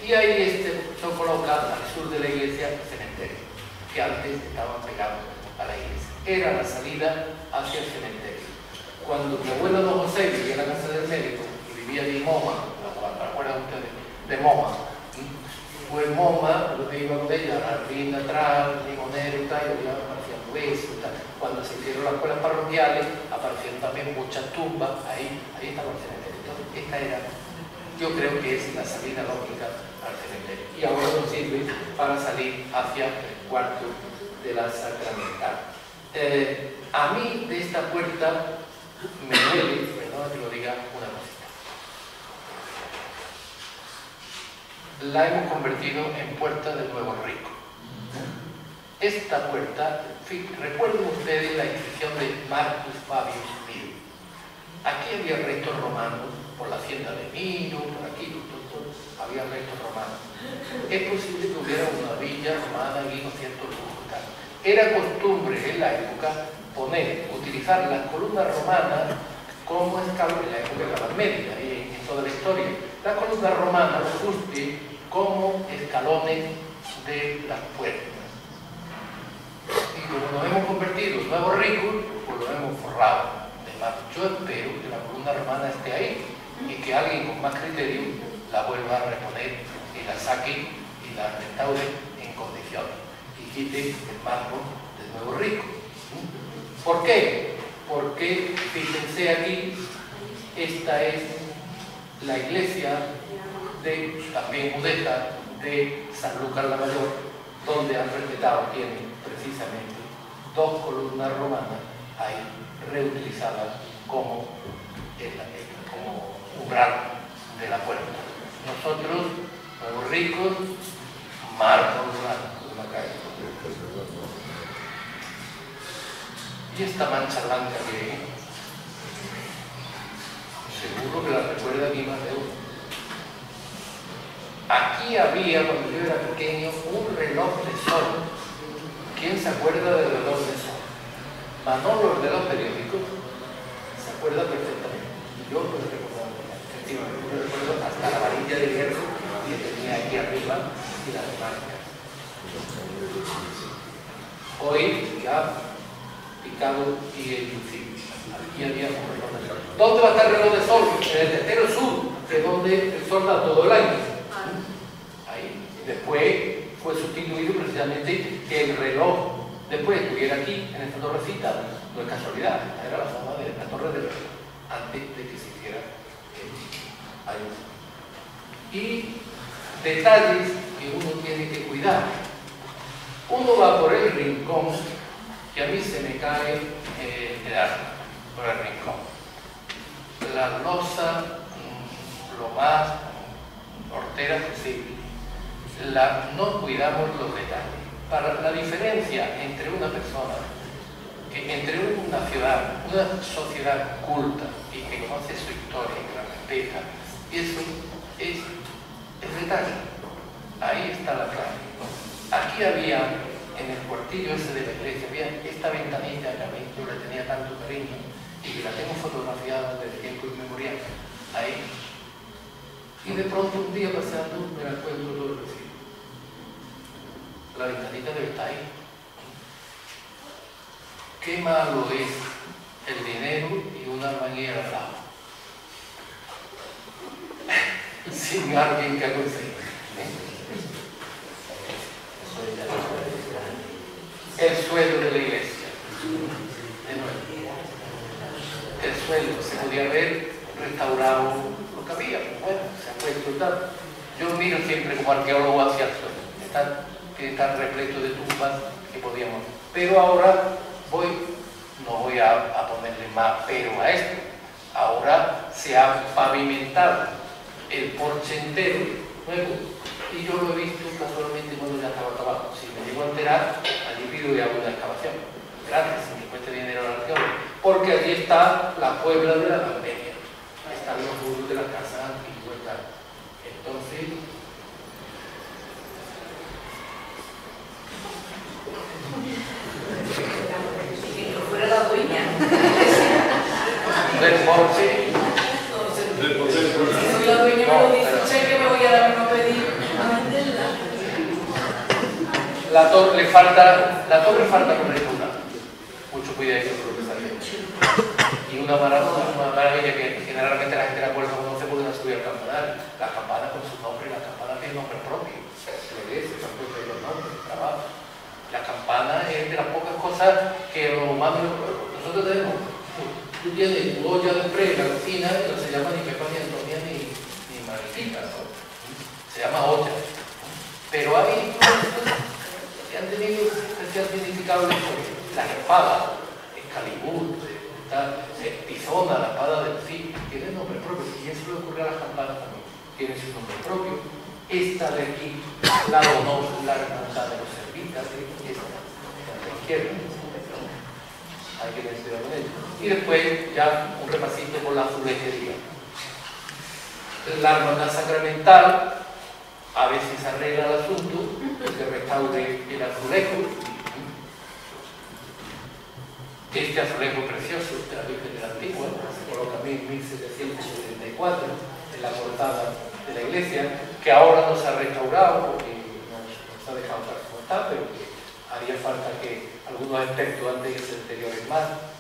Y ahí se coloca al sur de la iglesia el cementerio, que antes estaban pegados a la iglesia. Era la salida hacia el cementerio. Cuando mi abuelo don José vivía en la casa del médico y vivía de Moma, ¿recuerdan ustedes? De Moma. Pues Moma, lo que iba con ella, la rinda atrás, el limonero y tal, y aparecían huesos y tal. Cuando se hicieron las escuelas parroquiales, aparecieron también muchas tumbas, ahí estaba el cementerio. Entonces, esta era, yo creo que es la salida lógica al cementerio. Y ahora nos sirve para salir hacia el cuarto de la sacramental. A mí, de esta puerta, me duele, perdón que lo diga, una cosita. La hemos convertido en puerta del Nuevo Rico. Esta puerta, en fin, recuerden ustedes la inscripción de Marcus Fabius Miro. Aquí había restos romanos, por la hacienda de Miro, por aquí, había restos romanos. Es posible que hubiera una villa romana y con ciertos lujos. Era costumbre en la época utilizar las columnas romanas como escalones, en la época de la Edad Media y en toda la historia. Las columnas romanas, los fustes, como escalones de las puertas. Y como nos hemos convertido en nuevos ricos, pues lo hemos forrado. Además, yo espero que la columna romana esté ahí y que alguien con más criterio la vuelva a reponer y la saque y la restaure en condiciones y quite el marco del Nuevo Rico. ¿Por qué? Porque, fíjense aquí, esta es la iglesia también mudéjar de San Lucas la Mayor, donde han respetado, tienen precisamente dos columnas romanas ahí reutilizadas como umbral de la puerta. Nosotros, Nuevos Ricos, marco romano de la calle. Y esta mancha blanca que seguro que la recuerda aquí más de uno. Aquí había, cuando yo era pequeño, un reloj de sol. ¿Quién se acuerda del reloj de sol? Manolo, de los periódicos, se acuerda perfectamente. Yo lo recuerdo, efectivamente, yo recuerdo hasta la varilla de hierro que tenía aquí arriba y las marcas. Hoy ya picado y enlucido. Aquí había un reloj de sol. ¿Dónde va a estar el reloj de sol? En el tercero sur, que es donde el sol da todo el año. Ahí. Después fue sustituido precisamente el reloj. Después estuviera aquí, en esta torrecita, no es casualidad, esta era la zona de la torre del reloj, antes de que se hiciera ahí. Y detalles que uno tiene que cuidar. Uno va por el rincón y a mí se me cae el arma por el rincón. La losa lo más hortera posible. No cuidamos los detalles. Para la diferencia entre una persona, entre una ciudad, una sociedad culta y que conoce su historia y que la respeta, eso es el detalle. Ahí está la clave. Aquí había, en el cuartillo ese de la iglesia, había esta ventanilla que a mí yo le tenía tanto cariño y que la tengo fotografiada desde tiempo inmemorial. Ahí. Y de pronto un día pasando me la encuentro todo el vecino. La ventanita debe estar ahí. Qué malo es el dinero y una manguera al lado. Sin alguien que aconseje. El suelo de la iglesia. De nuevo. suelo, se podía haber restaurado lo que había, pues bueno, se ha puesto tal. Yo miro siempre como arqueólogo hacia el suelo, que está repleto de tumbas que podíamos. Pero ahora no voy a ponerle más pero a esto. Ahora se ha pavimentado el porche entero nuevo y yo lo he visto casualmente cuando ya estaba acabado. Si me llego a enterar, allí pido y hago una excavación gratis, sin que cueste dinero al arqueólogo, porque allí está la Puebla de la Edad Media, están los muros de la casa antigua y tal. Entonces, fuera la dueña. del porche. Si soy la dueña, me lo dice que me voy a dar a pedir a venderla. La torre falta cobertura. Mucho cuidado con lo que salió. Y una maravilla que generalmente la gente la acuerda cuando se puede subir al campanario. La campana con su nombre, la campana tiene nombre propio. Se le dice, se han puesto ahí los nombres, trabajo. La campana es de las pocas cosas que los humanos, nosotros tenemos. Tú tienes tu olla de pre en la cocina y no se llama ni Pepa, ni Antonia, ni Mariquita, ¿no? Se llama olla. Pero hay que han tenido especial significado las espadas, Excalibur, Tizona, la espada del Cid, tienen nombre propio, y eso le ocurre a las campanas también, tienen su nombre propio. Esta de aquí, la honor, la hermandad de los servitas, esta, a la izquierda, hay que mencionar con ello. Y después ya un repasito por la azulejería. La hermandad sacramental, a ver si se arregla el asunto, se restaure el azulejo. Este azulejo precioso de la Virgen de la Antigua se coloca en 1774 en la portada de la iglesia, que ahora no se ha restaurado porque no se ha dejado tal como está, pero que haría falta que algunos aspectos antes se deterioren más.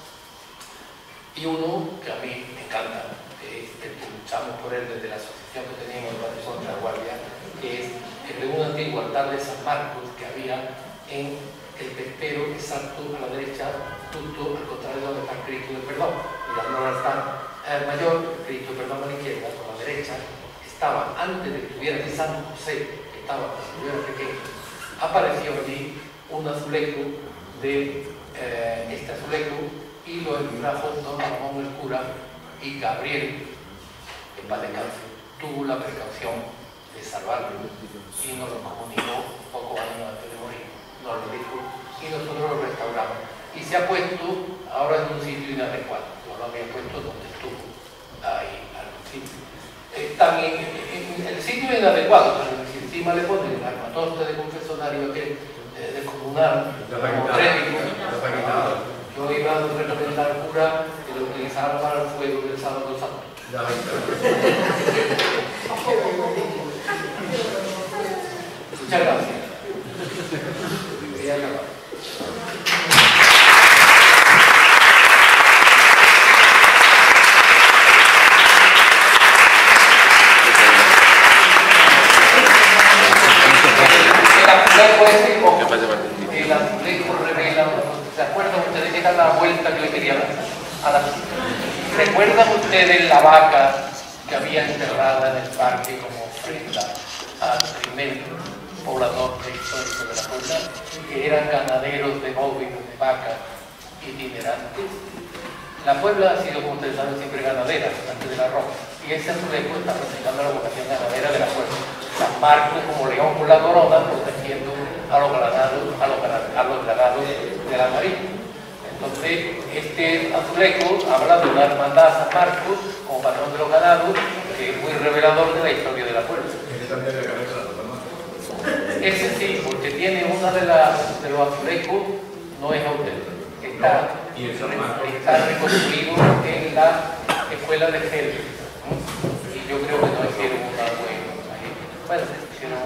Y uno que a mí me encanta, que luchamos por él desde la asociación que teníamos de Patrimonio de la Guardia, que es el de un antiguo altar de San Marcos que había en el testero exacto a la derecha, justo al contrario de donde está el Cristo del Perdón. Mirando al altar mayor, el Cristo del Perdón a la izquierda, a la derecha, estaba antes de que estuviera aquí San José, que estaba cuando yo era pequeño, apareció allí un azulejo de este azulejo y lo trajo don Ramón el cura, y Gabriel, en paz descanse, tuvo la precaución de salvarlo y nos lo comunicó pocos años antes de morir, nos lo dijo y nosotros lo restauramos. Y se ha puesto ahora en un sitio inadecuado, no lo había puesto donde estuvo, ahí al principio. También en el sitio inadecuado, pero si encima le ponen el armatoste de confesionario aquel descomunal, como trépico, yo iba a recomendar al cura que lo utilizara para el fuego del sábado santo. Muchas gracias. Quería acabar. El azulejo revela, ¿se acuerdan ustedes que era la vuelta que le quería dar a la visita? ¿Recuerdan ustedes la vaca que había enterrada en el parque como ofrenda al primer poblador prehistórico de la Puebla, que eran ganaderos de bóvidos, de vacas itinerantes? La Puebla ha sido, como ustedes saben, siempre ganadera antes del arroz, y ese azulejo está representando la vocación ganadera de la Puebla. San Marcos como león con la corona, protegiendo a los ganados de la marina. Entonces, este azulejo habla de una hermandad a San Marcos como patrón de los ganados, que es muy revelador de la historia de la Puebla. Ese sí, porque tiene una de los azulejos, no es auténtico. Está reconstruido en la escuela de Gel. Y yo creo que no hicieron una buena. Hicieron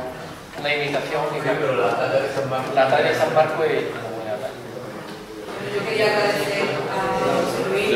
una imitación. Pero la talla de San Marcos. La talla de San Marcos es como buena talla. Yo quería agradecer a José Luis.